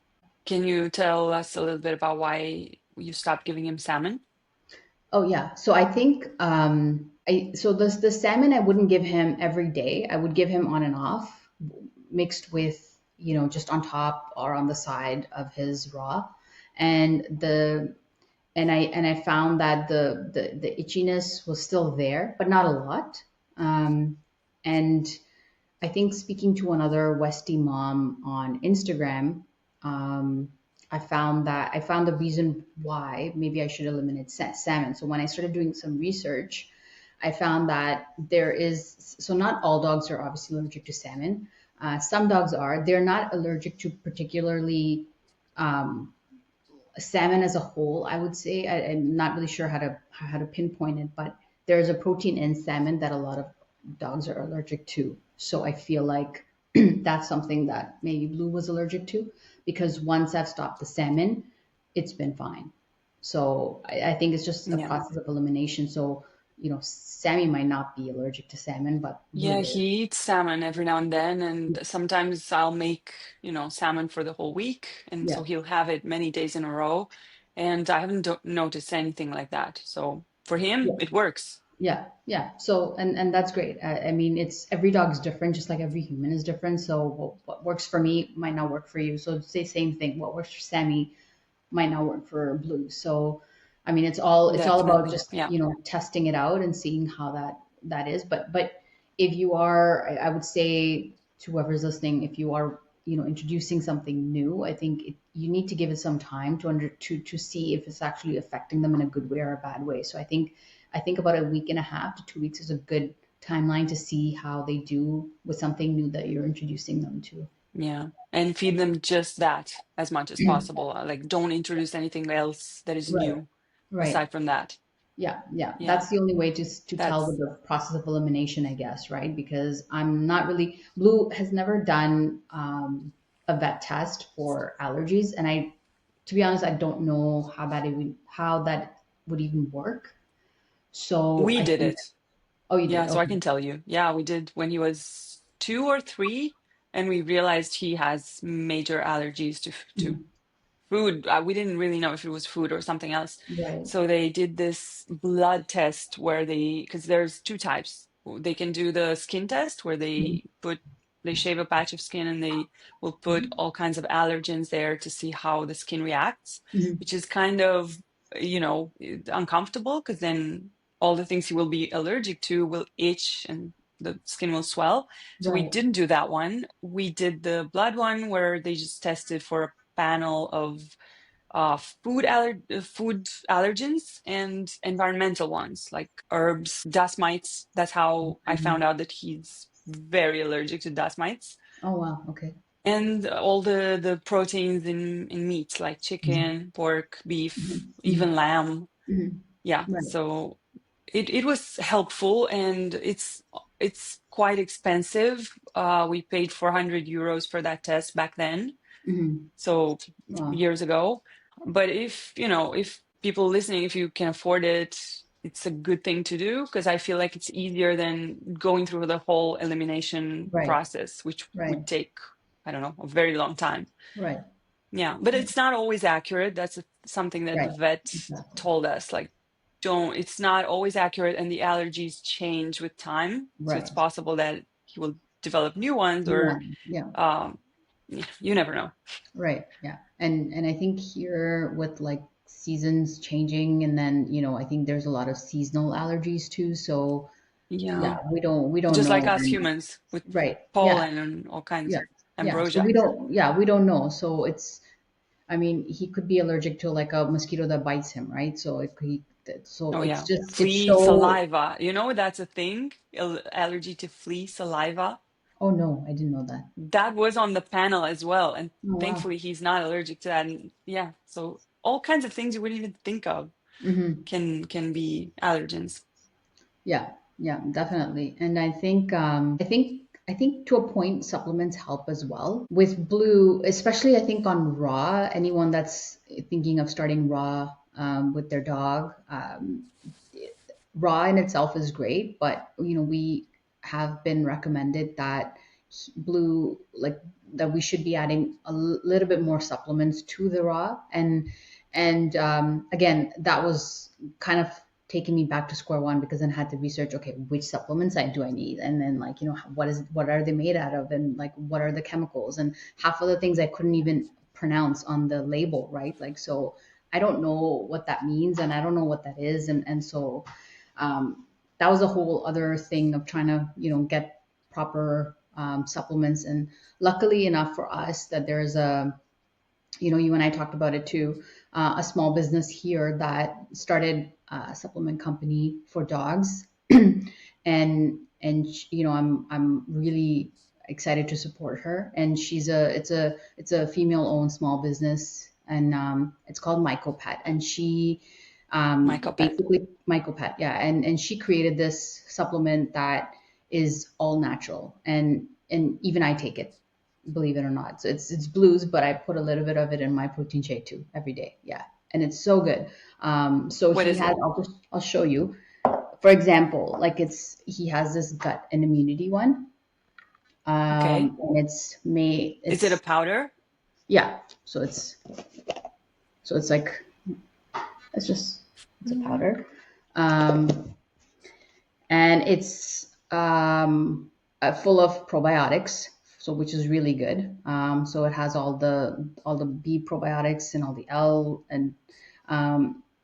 Can you tell us a little bit about why you stopped giving him salmon? Oh yeah. So I think so the salmon I wouldn't give him every day. I would give him on and off, mixed with, just on top or on the side of his raw. And I found that the itchiness was still there, but not a lot. And I think speaking to another Westie mom on Instagram, um, I found the reason why maybe I should eliminate salmon. So when I started doing some research, I found that there is, so not all dogs are obviously allergic to salmon. Some dogs are. They're not allergic to particularly salmon as a whole. I would say I'm not really sure how to pinpoint it, but there's a protein in salmon that a lot of dogs are allergic to. So I feel like that's something that maybe Blue was allergic to, because once I've stopped the salmon, it's been fine. So I think it's just a Yeah. process of elimination. So, Sammy might not be allergic to salmon, but Yeah, Blue is. he eats salmon every now and then, and sometimes I'll make, salmon for the whole week, and Yeah. so he'll have it many days in a row, and I haven't noticed anything like that. So for him, Yeah. it works. Yeah, yeah. So, and that's great. I mean, it's every dog's different, just like every human is different. So, what works for me might not work for you. So, say same thing. What works for Sammy might not work for Blue. So, I mean, it's all about Definitely. just Yeah. testing it out and seeing how that is. But if you are, I would say to whoever's listening, if you are introducing something new, I think you need to give it some time to see if it's actually affecting them in a good way or a bad way. So I think about a week and a half to 2 weeks is a good timeline to see how they do with something new that you're introducing them to. Yeah. And feed them just that as much as possible. Like, don't introduce anything else that is Right, new right. aside from that. Yeah, yeah. Yeah. That's the only way to tell with That's the process of elimination, I guess, right? Because I'm not really, Blue has never done a vet test for allergies, and to be honest, I don't know how that would even work. So We I did think, it. oh, you Yeah, did, so I okay. can tell you. Yeah, we did when he was 2 or 3, and we realized he has major allergies to Mhm. food. We didn't really know if it was food or something else. Right. So they did this blood test where because there's two types. They can do the skin test where Mhm. they shave a patch of skin and they will put all kinds of allergens there to see how the skin reacts, Mhm. which is kind of, uncomfortable because then all the things he will be allergic to will itch and the skin will swell. So we Right. didn't do that one. We did the blood one where they just tested for a panel of food allergens and environmental ones like herbs, dust mites. That's how I Mhm. found out that he's very allergic to dust mites. Oh, wow. Okay. And all the proteins in meats like Mhm. chicken, pork, beef, Mhm. even lamb. Mhm. Yeah, Right. so it was helpful, and it's quite expensive. We paid 400 euros for that test back then, Mhm. so Wow. years ago. But if people listening, if you can afford it, it's a good thing to do because I feel like it's easier than going through the whole elimination Right. process, which Right. would take, I don't know, a very long time. Right. Yeah, but it's not always accurate. That's something that the Right. vet Exactly. told us. Like, don't, it's not always accurate, and the allergies change with time. So it's Right. possible that he will develop new ones, You or want. Yeah. you never know. Right. Yeah. And I think here with like seasons changing, and then I think there's a lot of seasonal allergies too. So yeah, Yeah, we don't just like know. us And, humans with right. Yeah. pollen and all kinds Yeah. of Yeah. So ambrosia. we don't know. So I mean, he could be allergic to like a mosquito that bites him, right? So So Oh it's yeah. just, it's Flea so, saliva. You know that's a thing? Allergy to flea saliva. oh no, I didn't know that. That was on the panel as well, and Oh wow. thankfully he's not allergic to that. And yeah, so all kinds of things you wouldn't even think of Hmm. can be allergens. Yeah, yeah, definitely. And I think to a point supplements help as well. With blue, especially I think on raw, anyone that's thinking of starting raw with their dog, raw in itself is great, but we have been recommended that blue, like, that we should be adding a little bit more supplements to the raw. And again, that was kind of taking me back to square one, because then I had to research, okay, which supplements I do I need, and then, like, what are they made out of, and like what are the chemicals, and half of the things I couldn't even pronounce on the label, right? Like, so I don't know what that means, and I don't know what that is, and so that was a whole other thing of trying to get proper supplements. And luckily enough for us, that there's a, you and I talked about it too, a small business here that started a supplement company for dogs, and I'm really excited to support her. And it's a female owned small business, and it's called Mycopet, and she Mycopet. basically Mycopet, yeah, and she created this supplement that is all natural, and even I take it, believe it or not. So it's blues, but I put a little bit of it in my protein shake too every day. Yeah, and it's so good. So What he is has. it? I'll show you. For example, like, he has this gut and immunity one. Okay. And it's made. Is it a It's powder? Yeah. So it's like, it's a Mhm. powder. Um, and it's full of probiotics, so which is really good. So it has all the B probiotics and all the L, and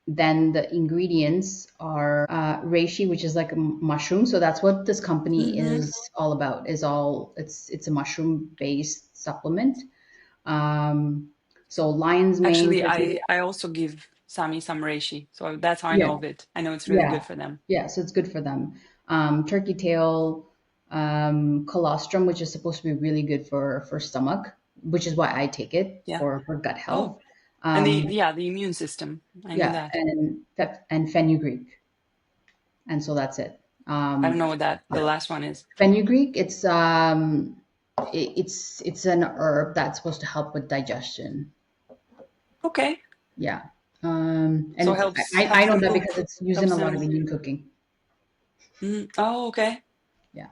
then the ingredients are reishi, which is like a mushroom. So that's what this company Hmm. is all about. It's a mushroom based supplement. Um, so lion's mane, Actually, turkey. I also give Sami some reishi, so that's how I Yeah, know of it. I know it's really yeah, good for them. yeah. So it's good for them. Turkey tail, colostrum, which is supposed to be really good for stomach, which is why I take it Yeah. for gut Oh, health. and the Um, yeah, the immune system. I knew yeah, that. and fenugreek, and so that's it. I don't Um, know what that the last one is. Fenugreek, it's an herb that's supposed to help with digestion. Okay. Yeah. And So it's I helps know them that because poop. it's used in Helps a lot of them. Indian cooking. Oh, okay. Yeah.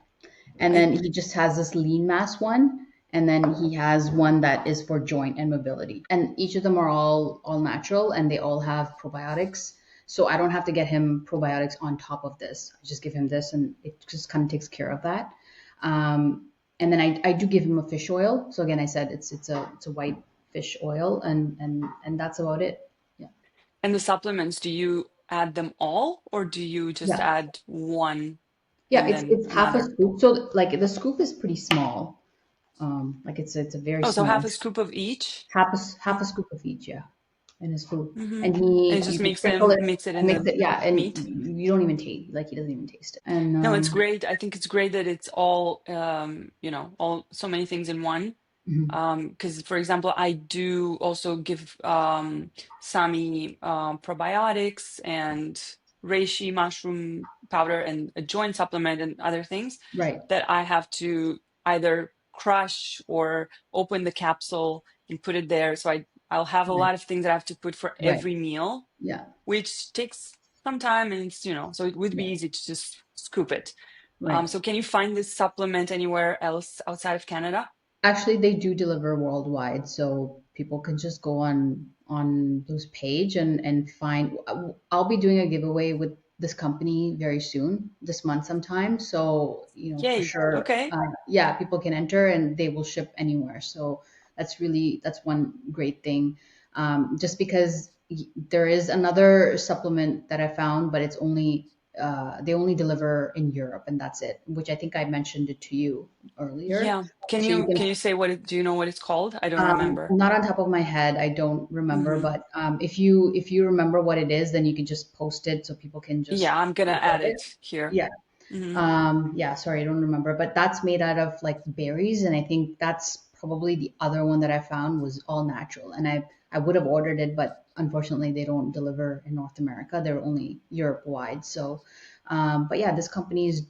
And I then he just has this lean mass one, and then he has one that is for joint and mobility. And each of them are all natural, and they all have probiotics. So I don't have to get him probiotics on top of this. I just give him this, and it just kind of takes care of that. And then I do give him a fish oil. So again, I said it's a white fish oil, and that's about it. Yeah. and the supplements, do you add them all or do you just Yeah. add one Yeah, and it's then it's half a another? scoop. So like the scoop is pretty small. Like it's a very Oh, so small half a scoop of each? half a scoop of each, yeah, in his food. Mm-hmm. And And you you just can sprinkle it, mix it in mix the it, yeah, and meat. you don't even taste, like, he doesn't even taste it. And No, it's great. I think it's great that it's all all so many things in one. mhm, Because for example, I do also give Sami probiotics and reishi mushroom powder and a joint supplement and other things right, that I have to either crush or open the capsule and put it there. So I'll have a right, lot of things that I have to put for right, every meal, yeah, which takes some time and it's so it would be yeah, easy to just scoop it. right. So can you find this supplement anywhere else outside of Canada? Actually, they do deliver worldwide, so people can just go on Blue's page and find. I'll be doing a giveaway with this company very soon, this month sometime. So for Yay. sure, Okay. yeah, people can enter and they will ship anywhere. So that's one great thing. Just because there is another supplement that I found, but it's only they only deliver in Europe, and that's it. Which I think I mentioned it to you earlier. Yeah. Can So you you can can you say what do you know what it's called? I don't remember. not on top of my head, I don't remember, Hmm. but if you remember what it is, then you can just post it so people can Yeah, just I'm gonna Google add it. it here. Yeah. Hmm. Yeah, sorry, I don't remember, but that's made out of like berries, and I think that's probably the other one that I found was all natural. And I would have ordered it, but unfortunately they don't deliver in North America. They're only Europe wide. So, but yeah, this company is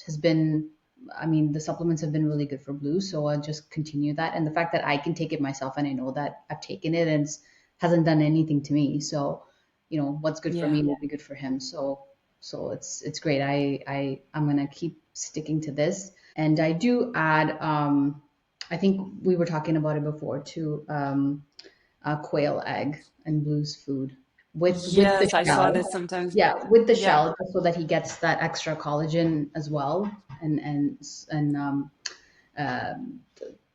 has been. I mean, the supplements have been really good for Blue, so I'll just continue that. And the fact that I can take it myself, and I know that I've taken it, and it hasn't done anything to me. So, what's good for Yeah. me will be good for him. So it's great. I'm gonna keep sticking to this, and I do add. I think we were talking about it before too. Quail egg and Blue's food with the Yes, I saw this shell. sometimes. Yeah, with the Yeah. shell, just so that he gets that extra collagen as well, and uh,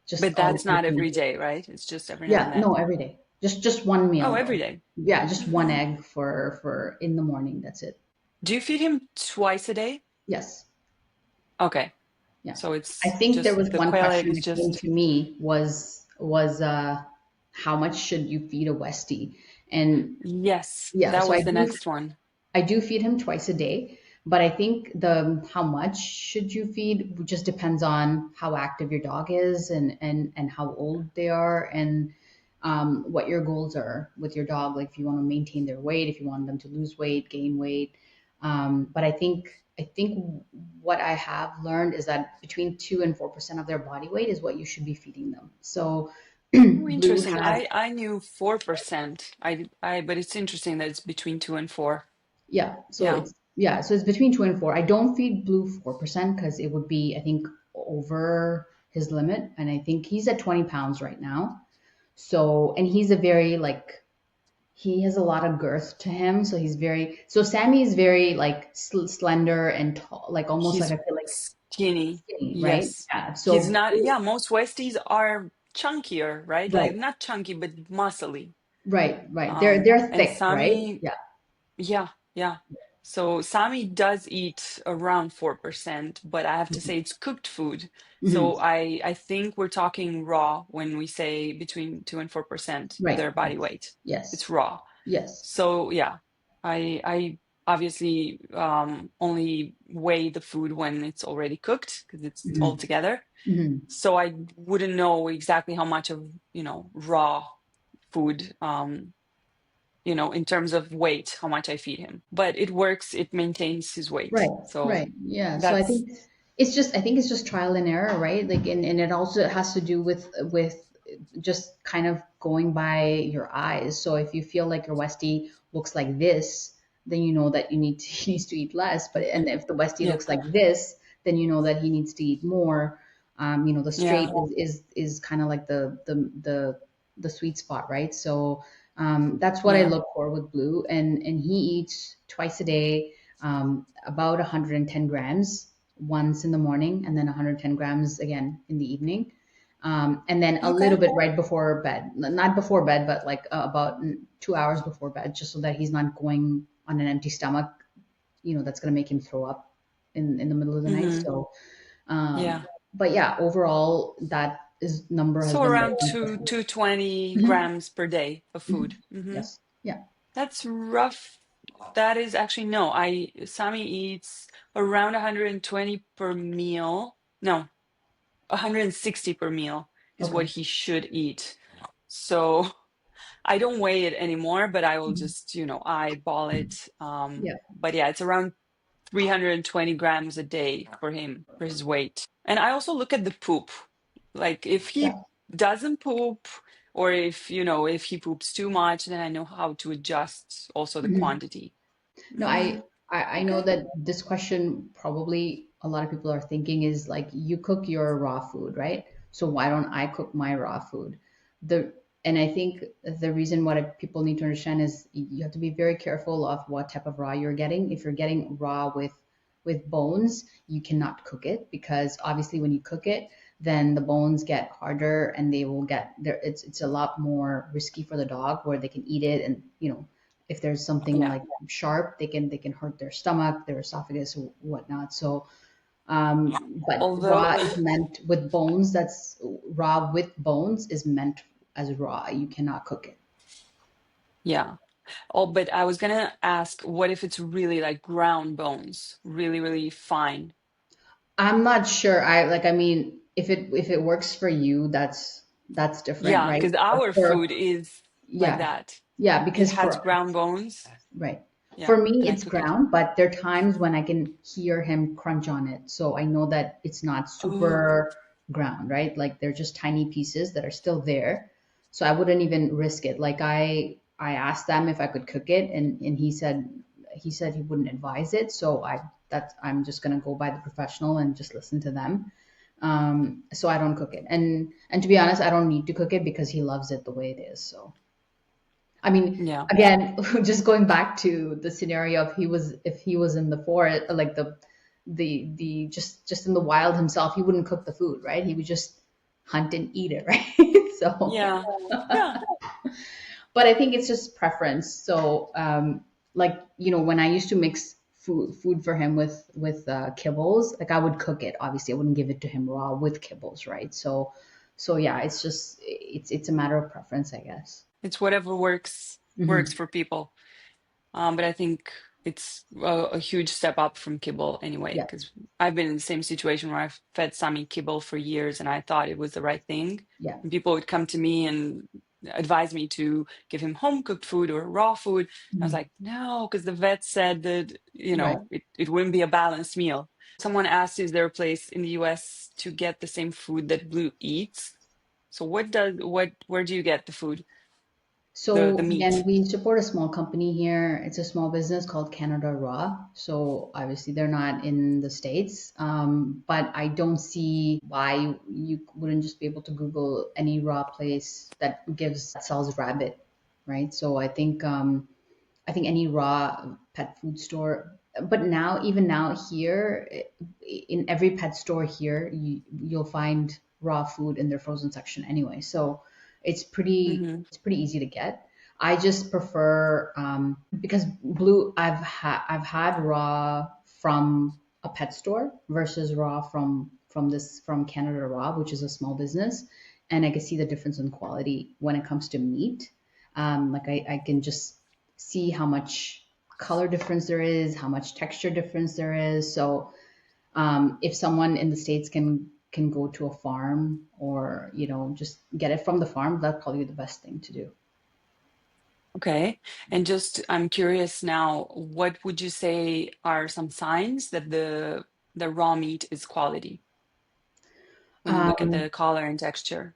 just But all the that's not protein. every day, right? It's just every now and Yeah, no, then. every day. Just one Oh, meal every though. day. Yeah, just one Hmm. egg for in the morning. That's it. Do you feed him twice a day? Yes. Okay. Yeah. So I it's think there just was the one quail egg question is that came just to me was how much should you feed a Westie? And yes, yeah, that so was the next one. I do feed him twice a day, but I think the how much should you feed just depends on how active your dog is and how old they are and what your goals are with your dog. Like if you want to maintain their weight, if you want them to lose weight, gain weight. But I think what I have learned is that between 2 and 4% of their body weight is what you should be feeding them. So Oh, Blue interesting. has I knew 4%. But it's interesting that it's between 2 and 4. Yeah, Yeah. so it's between 2 and 4. I don't feed Blue 4% because it would be, I think, over his limit, and I think he's at 20 pounds right now. So, and he's a very like he has a lot of girth to him, so Sammy is very like slender and tall, like almost like He's I feel like skinny. skinny, right? Yes. Yeah. He's So not, yeah, most Westies are chunkier, right? Like right, not chunky, but muscly. right. They're And thick, right? Sami, Yeah. yeah, yeah. So Sami does eat around 4%, but I have to say it's cooked food. Hmm. So I think we're talking raw when we say between 2 and 4% of Right. their body weight. It's Yes. raw. Yes. So yeah, I obviously only weigh the food when it's already cooked because it's all Hmm. together. Hmm. So I wouldn't know exactly how much of, raw food, in terms of weight, how much I feed him. But it works, it maintains his Right, weight. So right. Yeah. So that's, I think it's just trial and error, right? Like, and it also has to do with just kind of going by your eyes. So if you feel like your Westie looks like this, then you know that he needs to eat less. And if the Westie yeah, looks like this, then you know that he needs to eat more. The straight yeah, is kind of like the sweet spot, right? So that's what I yeah. look for with Blue, and he eats twice a day, about 110 grams once in the morning, and then 110 grams again in the evening, and then a Okay. little bit right before bed, not before bed, but like about 2 hours before bed, just so that he's not going on an empty stomach. That's going to make him throw up in the middle of the night. Hmm. So, um, Yeah. but yeah, overall, that is number has So been around very 220 consistent. grams per day of Mhm. food. Hmm. Yes. Yeah. That's rough. That is actually no. Sami eats around 120 per meal. No, 160 per meal is what Okay. he should eat. So I don't weigh it anymore, but I will Mhm. just, eyeball it. Yeah. But yeah, it's around 320 grams a day for him, for his weight. And I also look at the poop. Like if Yeah. he doesn't poop, or if he poops too much, then I know how to adjust also the Mhm. quantity. No, Hmm. I know Okay. that this question probably a lot of people are thinking is like you cook your raw food, right? So why don't I cook my raw food? The and I think the reason what people need to understand is you have to be very careful of what type of raw you're getting. If you're getting raw with bones, you cannot cook it because obviously when you cook it, then the bones get harder and they will get there. It's a lot more risky for the dog where they can eat it and if there's something Yeah. like sharp, they can hurt their stomach, their esophagus, or whatnot. So, but Although, raw is meant with bones. That's raw with bones is meant as raw. You cannot cook it. yeah. Oh, but I was gonna ask, what if it's really like ground bones, really, really fine? I'm not sure. I mean, if it works for you, that's different, Yeah, right? because But our food is like yeah, that. yeah, It because has for ground bones. right. Yeah, For me, and I it's cook it. ground, but there are times when I can hear him crunch on it. So I know that it's not Oh, super ground, right? Like they're just tiny pieces that are still there. So I wouldn't even risk it. Like I asked them if I could cook it, and he said he wouldn't advise it. So I'm just gonna go by the professional and just listen to them. So I don't cook it. And to be honest, I don't need to cook it because he loves it the way it is. So I mean, yeah. again, just going back to the scenario if he was in the forest, like the just in the wild himself, he wouldn't cook the food, right? He would just hunt and eat it, right? So, Yeah. Yeah. but I think it's just preference. So, like when I used to mix food for him with kibbles, like I would cook it. Obviously, I wouldn't give it to him raw with kibbles, right? So yeah, it's a matter of preference, I guess. It's whatever works Hmm. for people. But I think it's a huge step up from kibble anyway, Yeah, because I've been in the same situation where I've fed Sami kibble for years and I thought it was the right thing. yeah. And people would come to me and advise me to give him home cooked food or raw food. I was Mhm. like, no, because the vet said that, Right. it wouldn't be a balanced meal. Someone asked, is there a place in the US to get the same food that Blue eats? So where do you get the food, the So again, meat? we support a small company here. It's a small business called Canada Raw. So obviously they're not in the States, but I don't see why you wouldn't just be able to Google any raw place that sells rabbit, right? So I think any raw pet food store. But now, even now here, in every pet store here, you'll find raw food in their frozen section anyway. So it's pretty Hmm. it's pretty easy to get. I just prefer because blue. I've had raw from a pet store versus raw from Canada Raw, which is a small business, and I can see the difference in quality when it comes to meat. Like I can just see how much color difference there is, how much texture difference there is. So if someone in the States can go to a farm or just get it from the farm, that's probably the best thing to do. Okay. And just, I'm curious now, what would you say are some signs that the raw meat is quality when you look at Um, the color and texture?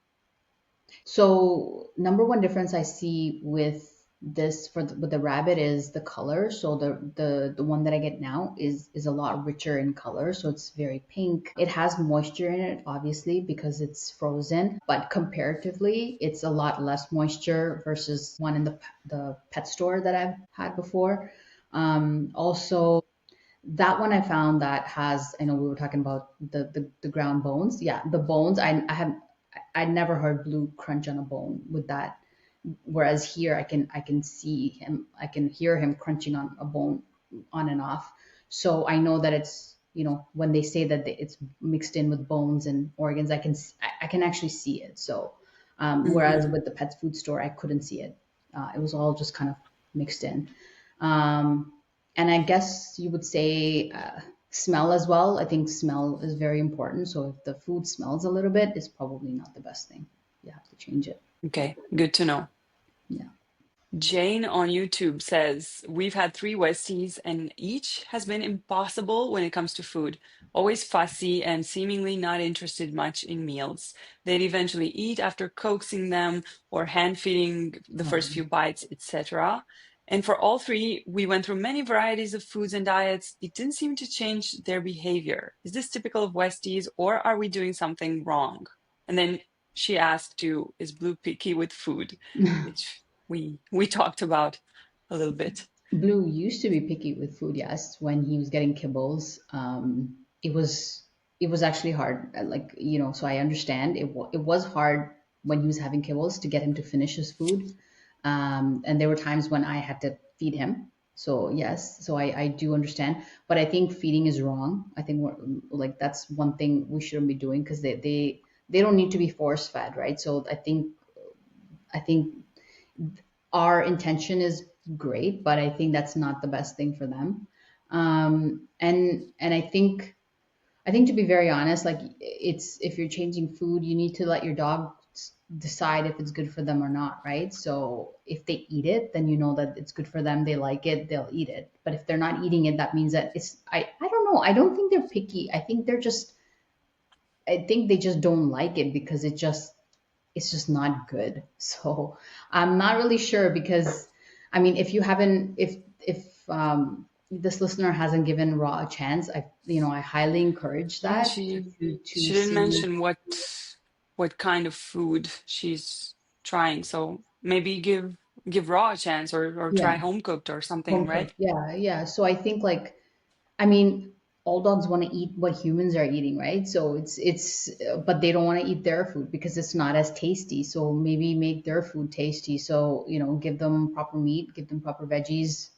So number one difference I see with this with the rabbit is the color. So the one that I get now is a lot richer in color. So it's very pink. It has moisture in it, obviously, because it's frozen. But comparatively, it's a lot less moisture versus one in the pet store that I've had before. Also, that one I found that has, I know we were talking about the ground bones. Yeah, the bones. I never heard Blue crunch on a bone with that. Whereas here I can see him, I can hear him crunching on a bone on and off. So I know that it's when they say that it's mixed in with bones and organs, I can actually see it. So whereas Hmm. with the pet food store I couldn't see it. It was all just kind of mixed in. Um, and I guess you would say smell as well. I think smell is very important. So if the food smells a little bit, it's probably not the best thing. You have to change it. Okay, good to know. Yeah. Jane on YouTube says, we've had three Westies and each has been impossible when it comes to food. Always fussy and seemingly not interested much in meals. They'd eventually eat after coaxing them or hand feeding the first few Um, bites, etc. And for all three, we went through many varieties of foods and diets. It didn't seem to change their behavior. Is this typical of Westies or are we doing something wrong? And then she asked too, is Blue picky with food? Which we talked about a little bit. Blue used to be picky with food, yes, when he was getting kibbles. It was actually hard. Like, so I understand it was hard when he was having kibbles to get him to finish his food. And there were times when I had to feed him. So yes, so I do understand, but I think feeding is wrong. I think like that's one thing we shouldn't be doing because they don't need to be force fed, right? So I think our intention is great, but I think that's not the best thing for them. And I think to be very honest, like it's if you're changing food, you need to let your dog decide if it's good for them or not, right? So if they eat it, then you know that it's good for them, they like it, they'll eat it. But if they're not eating it, that means that I don't know. I don't think they're picky. I think they just don't like it because it's just not good. So I'm not really sure because I mean if you haven't if this listener hasn't given raw a chance, I highly encourage Yeah, that to she didn't see. mention what kind of food she's trying. So maybe give raw a chance or Yeah, try home cooked or something, home right? cooked. Yeah, yeah. So I think like I mean, all dogs want to eat what humans are eating, right? So but they don't want to eat their food because it's not as tasty. So maybe make their food tasty. So give them proper meat, give them proper veggies,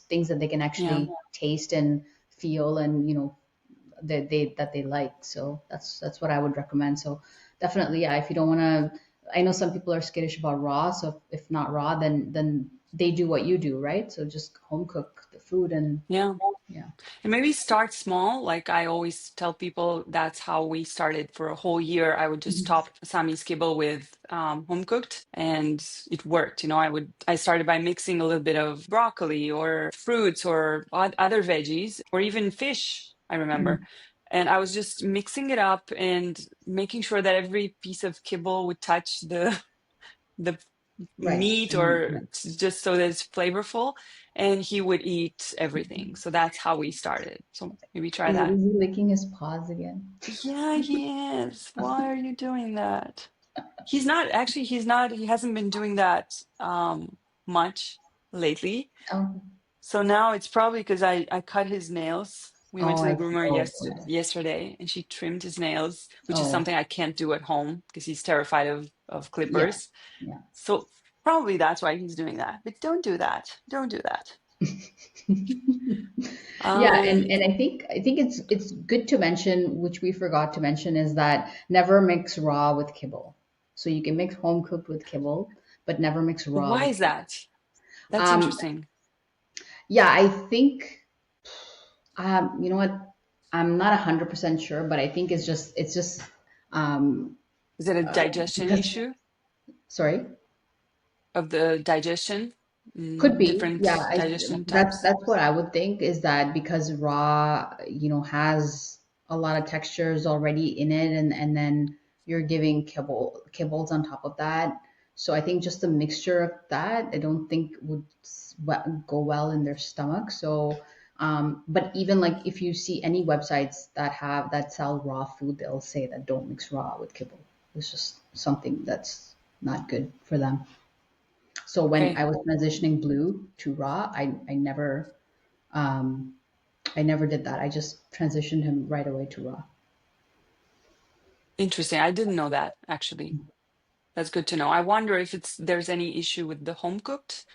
things that they can Yeah. actually taste and feel, and that they like. So that's what I would recommend. So definitely, yeah. If you don't want to, I know some people are skittish about raw. So if not raw, then they do what you do, right? So just home cook the food and Yeah. yeah. And maybe start small. Like I always tell people, that's how we started for a whole year. I would just top Sammy's kibble with home cooked, and it worked. I started by mixing a little bit of broccoli or fruits or other veggies or even fish, I remember. Mhm. And I was just mixing it up and making sure that every piece of kibble would touch the Right. meat Mhm. or Yeah. just so that it's flavorful, and he would eat everything. So that's how we started. So maybe try that. Is he licking his paws again? Yeah, he is. Why are you doing that? He hasn't been doing that much lately. Oh, So now it's probably because I cut his nails. We went oh, to the I see. groomer Oh, God. yesterday, and she trimmed his nails, which is Oh, something I can't do at home because he's terrified of yeah, clippers. yeah. So probably that's why he's doing that. But don't do that. Don't do that. Yeah, Um, and I think it's good to mention, which we forgot to mention, is that never mix raw with kibble. So you can mix home cooked with kibble, but never mix raw why with is kibble. that? That's Um, interesting. yeah, I think you know what? I'm not 100% sure, but I think it's just um, Is it a digestion because issue sorry. of the digestion? Could be, yeah. Different digestion That's types? that's what I would think is that because raw, has a lot of textures already in it, and then you're giving kibbles on top of that. So I think just the mixture of that, I don't think would go well in their stomach. So, but even like if you see any websites that sell raw food, they'll say that don't mix raw with kibble. It's just something that's not good for them. So when Okay, I was transitioning blue to raw, um, I never did that. I just transitioned him right away to raw. interesting. I didn't know that actually. That's good to know. I wonder if there's any issue with the home cooked.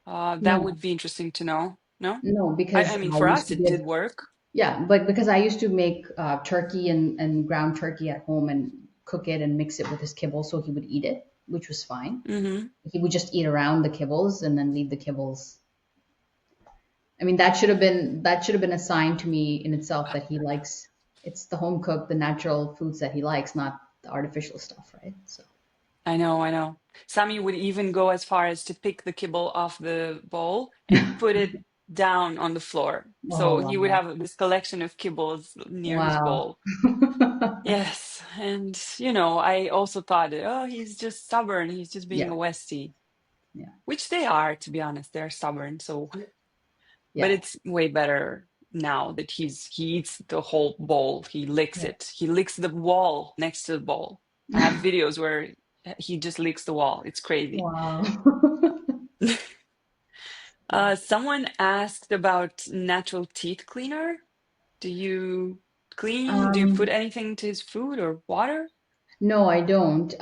That No, would be interesting to know. No? no, I because mean, I for used us, to it did give, work. yeah, but because I used to make turkey and ground turkey at home and cook it and mix it with his kibble so he would eat it, which was fine. Hmm. He would just eat around the kibbles and then leave the kibbles. I mean, that should have been a sign to me in itself that he likes it's the home cooked, the natural foods that he likes, not the artificial stuff, right? So. I know, I know. Sammy would even go as far as to pick the kibble off the bowl and put it down on the floor. Oh So he would wow. have this collection of kibbles near his Wow. bowl. Yes, and I also thought, oh, he's just stubborn. He's just being Yeah. a Westie, Yeah. which they are, to be honest. They're stubborn. So, but Yeah. it's way better now that he eats the whole bowl. He licks Yeah. it. He licks the wall next to the bowl. I have videos where he just licks the wall. It's crazy. Wow. Someone asked about natural teeth cleaner. Do you clean? Do you put Um, anything to his food or water? no, I don't.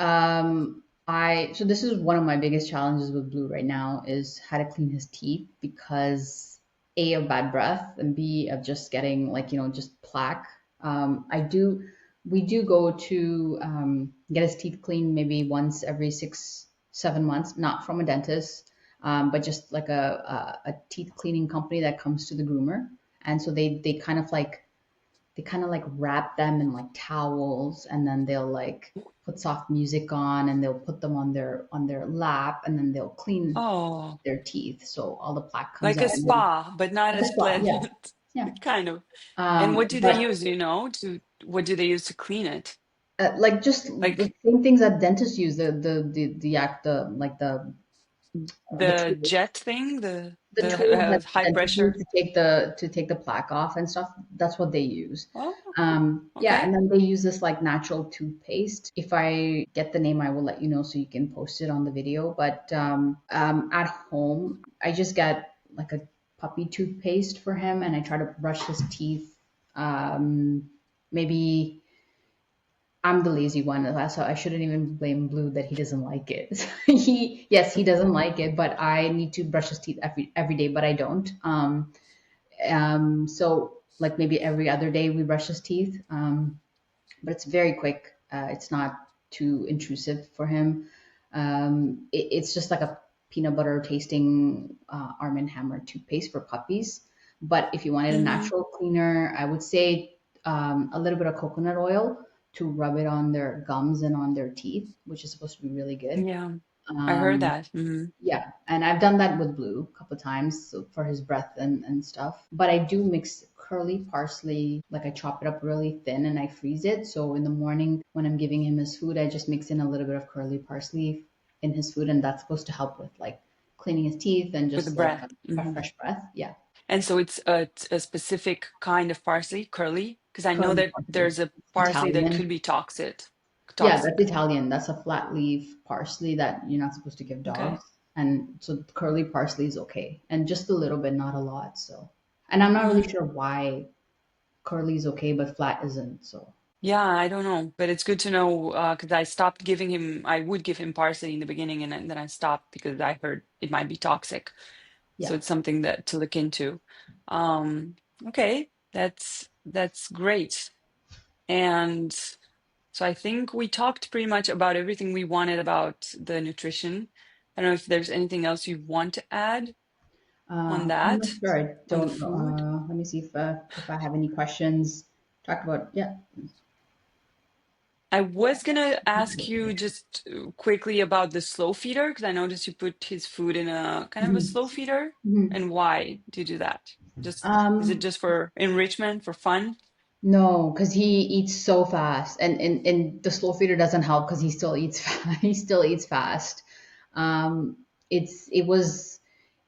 I so this is one of my biggest challenges with Blue right now is how to clean his teeth because A of bad breath and B of just getting like, just plaque. I do we do go to get his teeth cleaned maybe once every 6, 7 months, not from a dentist, but just like a teeth cleaning company that comes to the groomer. And so they kind of like wrap them in like towels and then they'll like put soft music on and they'll put them on their lap and then they'll clean Oh, their teeth so all the plaque comes like a out and then spa, but not like a as spa, yeah, pleasant, yeah. kind of. And what do they But use, what do they use to clean it? like just the Like same things that dentists use, the act the the tool jet thing, the the tools that high dentists use pressure. to take the plaque off and stuff. That's what they use. Oh, Yeah, okay. and then they use this like natural toothpaste. If I get the name, I will let you know so you can post it on the video. But at home, I just get like a puppy toothpaste for him, and I try to brush his teeth. Maybe I'm the lazy one, so I shouldn't even blame Blue that he doesn't like it. Yes, he doesn't like it, but I need to brush his teeth every day, but I don't. So like maybe every other day we brush his teeth. But it's very quick. It's not too intrusive for him. It's just like a peanut butter tasting Arm& and Hammer toothpaste for puppies. But if you wanted a Hmm. natural cleaner, I would say a little bit of coconut oil to rub it on their gums and on their teeth, which is supposed to be really good. Yeah, I heard Um, that. Hmm. yeah, and I've done that with Blue a couple of times so for his breath and stuff. But I do mix curly parsley, like I chop it up really thin and I freeze it. So in the morning when I'm giving him his food, I just mix in a little bit of curly parsley in his food, and that's supposed to help with like cleaning his teeth and With the just like breath. a Hmm. fresh breath. Yeah, And so it's a specific kind of parsley, curly, because I know curly that parsley, there's a parsley that Italian. could be toxic. Yeah, that's Toxic. Italian. That's a flat leaf parsley that you're not supposed to give Okay. dogs. And so curly parsley is okay. And just a little bit, not a lot. So, and I'm not really Mm. sure why curly is okay, but flat isn't. So, Yeah, I don't know, but it's good to know because I stopped giving him. I would give him parsley in the beginning, and then I stopped because I heard it might be toxic. So yeah. it's something that to look into. Um, okay, that's great. And so I think we talked pretty much about everything we wanted about the nutrition. I don't know if there's anything else you want to add on I'm not that, sure. I on the don't know. food. Let me see if I have any questions. Talk about, yeah. I was gonna ask you just quickly about the slow feeder because I noticed you put his food in a kind of a Mhm. slow feeder. Mhm. And why do you do that? Just is it Um, just for enrichment, for fun? no, because he eats so fast, and the slow feeder doesn't help because he still eats he still eats fast. Um, it was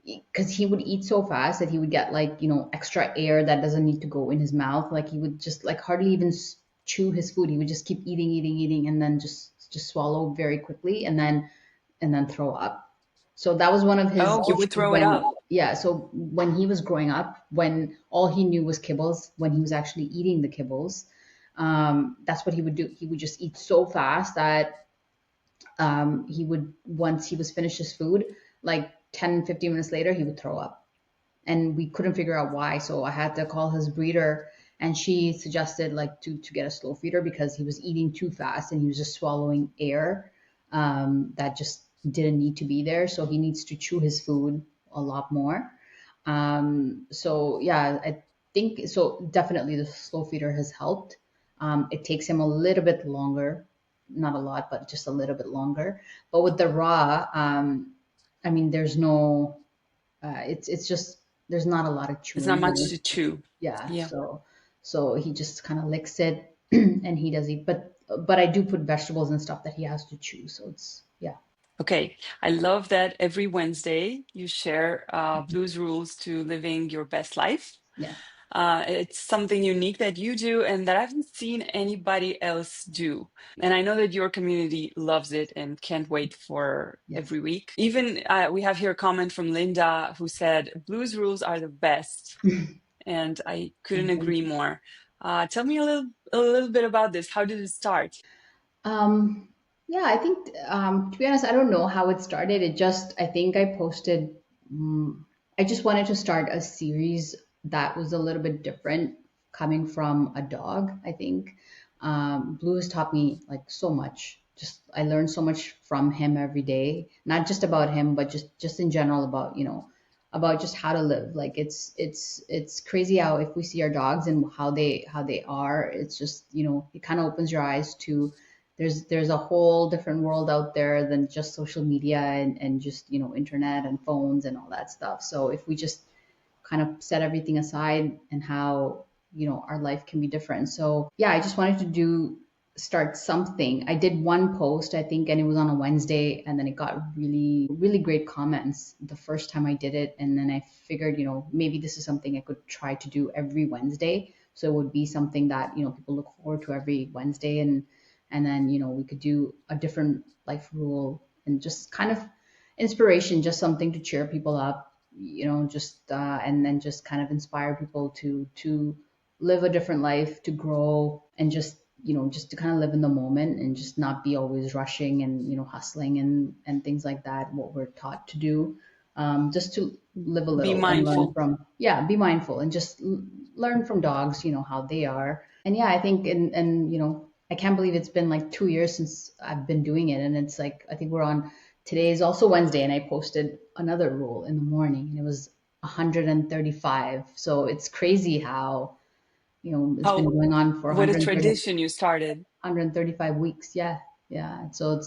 because he would eat so fast that he would get like extra air that doesn't need to go in his mouth. Like he would just like hardly even chew his food. He would just keep eating, eating, eating, and then just swallow very quickly, and then throw up. So that was one of his Oh, he would issues throw it when, up. yeah. So when he was growing up, when all he knew was kibbles, when he was actually eating the kibbles, that's what he would do. He would just eat so fast that he would, once he was finished his food, like 10, 15 minutes later, he would throw up. And we couldn't figure out why. So I had to call his breeder, and she suggested like to get a slow feeder because he was eating too fast and he was just swallowing air that just didn't need to be there. So he needs to chew his food a lot more. So yeah, I think so. Definitely, the slow feeder has helped. It takes him a little bit longer, not a lot, but just a little bit longer. But with the raw, I mean, there's no it's just there's not a lot of It's not chewing. much to chew. Yeah, Yeah. so he just kind of licks it and he does eat. But I do put vegetables and stuff that he has to chew. So it's yeah, Okay. I love that every Wednesday you share Blues rules to living your best life. yeah, It's something unique that you do and that I haven't seen anybody else do. And I know that your community loves it and can't wait for yes. every week. Even we have here a comment from Linda who said, Blues rules are the best. And I couldn't Thank agree you. more. Tell me a little bit about this. How did it start? Um, Yeah, I think to be honest, I don't know how it started. I think I posted. I just wanted to start a series that was a little bit different, coming from a dog. I think Blue has taught me like so much. Just I learned so much from him every day. Not just about him, but just in general about about just how to live. Like it's crazy how if we see our dogs and how they are, it's just it kind of opens your eyes to there's a whole different world out there than just social media and just internet and phones and all that stuff. So if we just kind of set everything aside and how our life can be different. So yeah, I just wanted to do start something. I did one post, I think, and it was on a Wednesday, and then it got really really great comments the first time I did it. And then I figured maybe this is something I could try to do every Wednesday, so it would be something that people look forward to every Wednesday. And then we could do a different life rule and just kind of inspiration, just something to cheer people up, just and then just kind of inspire people to live a different life, to grow, and just to kind of live in the moment and just not be always rushing and hustling and things like that, what we're taught to do. Just to live a Be little and learn mindful. from, yeah, be mindful and just learn from dogs, how they are. And yeah, I think, and I can't believe it's been like 2 years since I've been doing it. And it's like, I think we're on, today is also Wednesday, and I posted another rule in the morning, and it was 135. So it's crazy how, it's been How, going on for what a 130, tradition you started. 135 weeks. Yeah. Yeah. So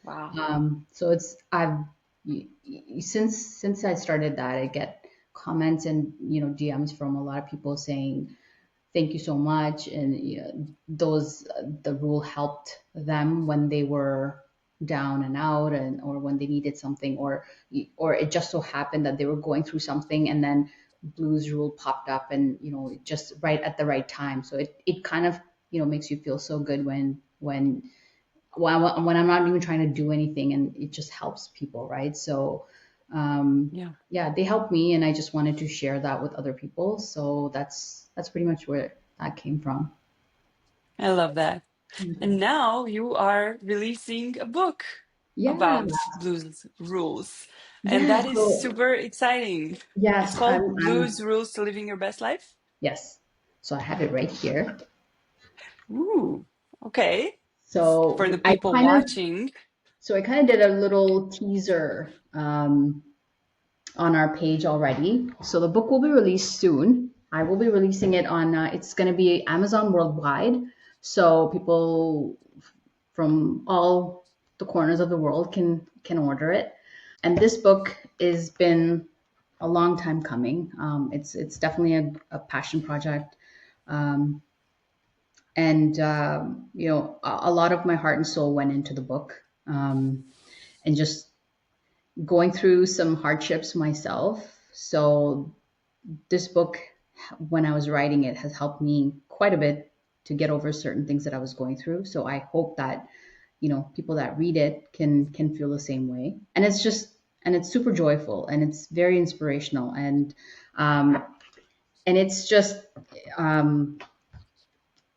Wow. so it's, since I started that, I get comments and, DMs from a lot of people saying, thank you so much. And those the rule helped them when they were down and out, and or when they needed something, or it just so happened that they were going through something, and then Blue's rule popped up, and just right at the right time. So it kind of makes you feel so good when I'm not even trying to do anything, and it just helps people, right? So Yeah, yeah, they helped me, and I just wanted to share that with other people. So that's pretty much where that came from. I love that. And now you are releasing a book Yeah, about blues rules, and yeah. that is So super exciting. It's yes, called I'm Blues Rules to Living Your Best Life. yes. So I have it right here. Ooh, okay. For the So people watching, I kind of did a little teaser on our page already. So the book will be released soon. I will be releasing it on. It's going to be Amazon worldwide, so people from all the corners of the world can order it. And this book has been a long time coming. It's definitely a passion project, and a lot of my heart and soul went into the book, and just going through some hardships myself. So this book, when I was writing it, has helped me quite a bit to get over certain things that I was going through. So I hope that people that read it can feel the same way. And it's super joyful, and it's very inspirational, um, and it's just um,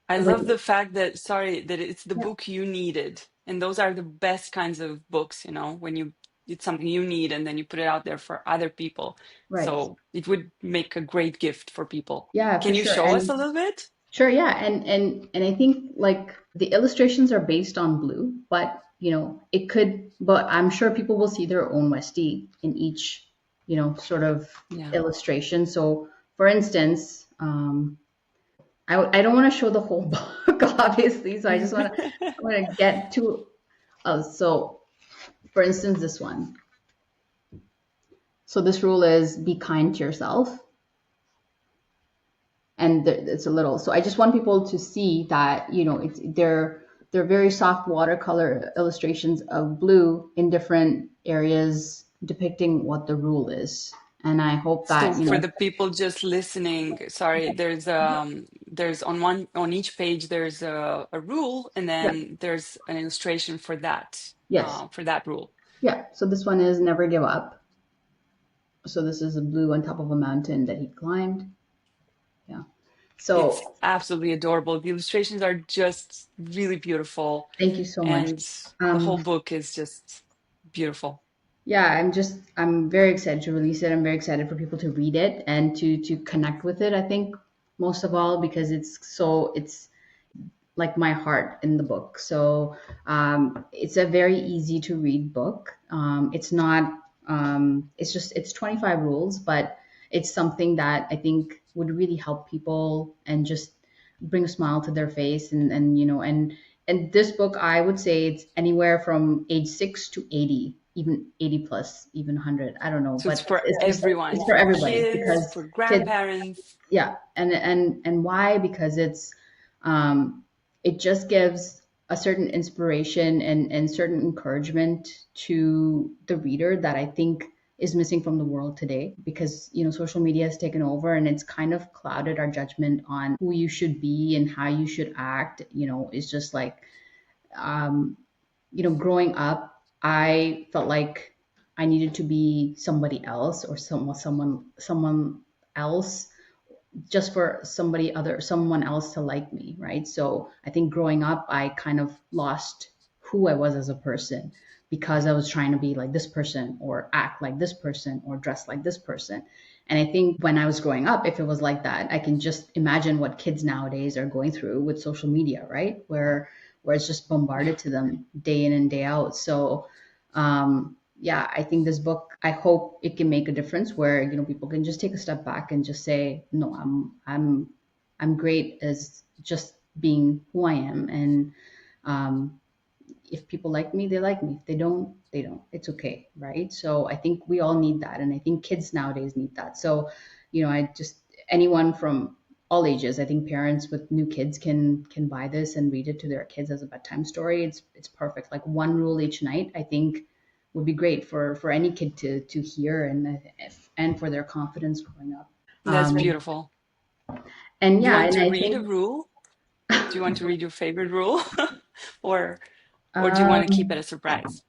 I like, love the fact that, sorry, that it's the yeah, book you needed. And those are the best kinds of books, when it's something you need and then you put it out there for other people. right, So it would make a great gift for people. yeah, for Can you sure. show us And a little bit? sure, yeah, and I think like the illustrations are based on Blue, but it could, but I'm sure people will see their own Westie in each sort of Yeah. illustration. So for instance, I don't want to show the whole book, obviously. So I want to get to. So for instance, this one. So this rule is be kind to yourself, and it's a little. So I just want people to see that they're very soft watercolor illustrations of Blue in different areas depicting what the rule is, and I hope So that for the people just listening, sorry, there's on each page there's a rule and yeah, then there's an illustration yes, for that rule. yeah. So this one is never give up. So this is a Blue on top of a mountain that he climbed. Yeah. So It's absolutely adorable. The illustrations are just really beautiful, thank you so much. and the whole Um, book is just beautiful. yeah, I'm very excited to release it. I'm very excited for people to read it and to connect with it. I think most of all because it's like my heart in the book. So it's a very easy to read book. It's not, it's 25 rules, but it's something that I think would really help people and just bring a smile to their face. And this book, I would say it's anywhere from age 6 to 80, even 80 plus, even 100. I don't know, So it's but for it's just, everyone, it's for for everybody kids, because for kids, grandparents. yeah. And why? Because um it just gives a certain inspiration and certain encouragement to the reader that I think is missing from the world today, because social media has taken over and it's kind of clouded our judgment on who you should be and how you should act. It's just like, um growing up, I felt like I needed to be somebody else, or someone else, just for someone else to like me, right? So I think growing up, I kind of lost who I was as a person because I was trying to be like this person, or act like this person, or dress like this person. And I think when I was growing up, if it was like that, I can just imagine what kids nowadays are going through with social media, right? Where it's just bombarded to them day in and day out. So yeah, I think this book, I hope it can make a difference where, people can just take a step back and just say, no, I'm great as just being who I am. And um, if people like me, they like me. If they don't, they don't. It's okay, right? So I think we all need that. And I think kids nowadays need that. So, I just, anyone from all ages, I think parents with new kids can buy this and read it to their kids as a bedtime story. It's perfect. Like one rule each night, I think would be great for any kid to hear, and for their confidence growing up. That's Um, beautiful. and Do you yeah, want and to I read a think rule? Do you want to read your favorite rule? or or do you want to keep it um, a surprise?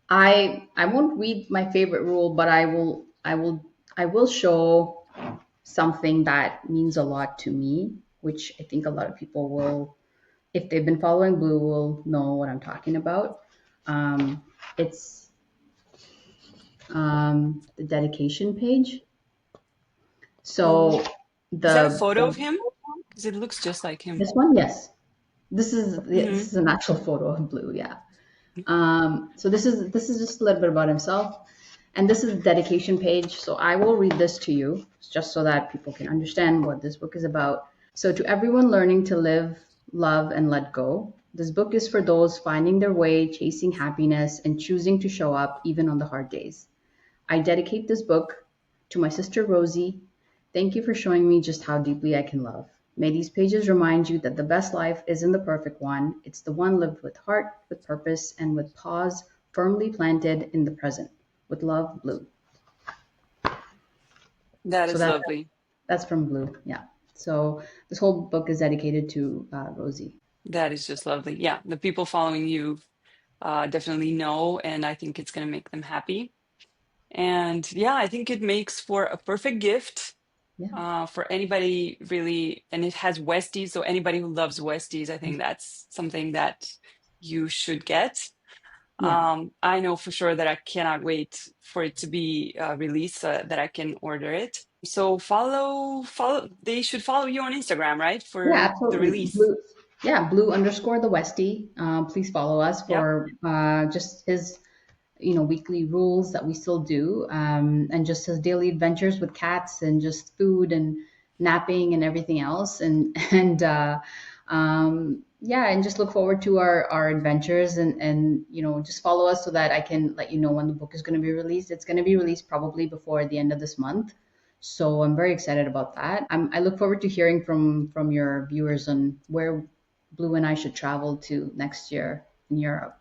I won't read my favorite rule, but I will show something that means a lot to me, which I think a lot of people will, if they've been following Blue, will know what I'm talking about. It's the dedication page. Hmm. So Is that a the, photo of the him? Because it looks just like him. this one, yes, this Hmm. is an actual photo of Blue, yeah. So this is just a little bit about himself, and this is the dedication page. So I will read this to you just so that people can understand what this book is about. So to everyone learning to live, love, and let go, this book is for those finding their way, chasing happiness, and choosing to show up even on the hard days. I dedicate this book to my sister Rosie. Thank you for showing me just how deeply I can love. May these pages remind you that the best life isn't the perfect one, it's the one lived with heart, with purpose, and with paws firmly planted in the present. With love, Blue. That So is that lovely. that's from Blue. Yeah. So this whole book is dedicated to Rosie. That is just lovely. Yeah, the people following you definitely know, and I think it's going to make them happy. And yeah, I think it makes for a perfect gift Yeah. for anybody really. And it has Westies, so anybody who loves Westies, I think that's something that you should get. Yeah. I know for sure that I cannot wait for it to be released so that I can order it. So follow. They should follow you on Instagram, right? Yeah, For the absolutely. release. Blue, yeah, Blue underscore the Westie. Please follow us Yep. for just his weekly rules that we still do, and just his daily adventures with cats and just food and napping and everything else. And yeah, and just look forward to our adventures, and just follow us so that I can let you know when the book is going to be released. It's going to be released probably before the end of this month, so I'm very excited about that. I look forward to hearing from your viewers on where Blue and I should travel to next year in Europe.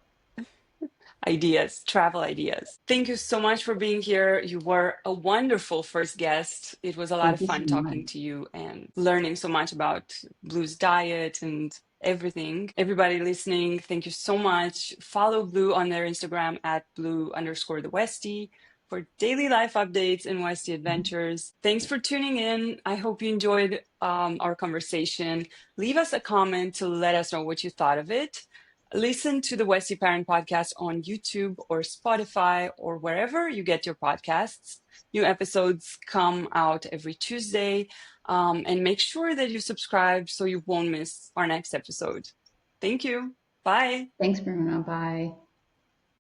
Ideas, travel ideas. Thank you so much for being here. You were a wonderful first guest. It was a lot Thank of you so fun much. talking to you and learning so much about Blue's diet and everything. Everybody listening, thank you so much. Follow Blue on their Instagram at blue underscore the Westie. for daily life updates and Westie adventures. Thanks for tuning in. I hope you enjoyed our conversation. Leave us a comment to let us know what you thought of it. Listen to the Westie Parent Podcast on YouTube or Spotify or wherever you get your podcasts. New episodes come out every Tuesday. And make sure that you subscribe so you won't miss our next episode. Thank you. Bye. Thanks, Miruna. Bye.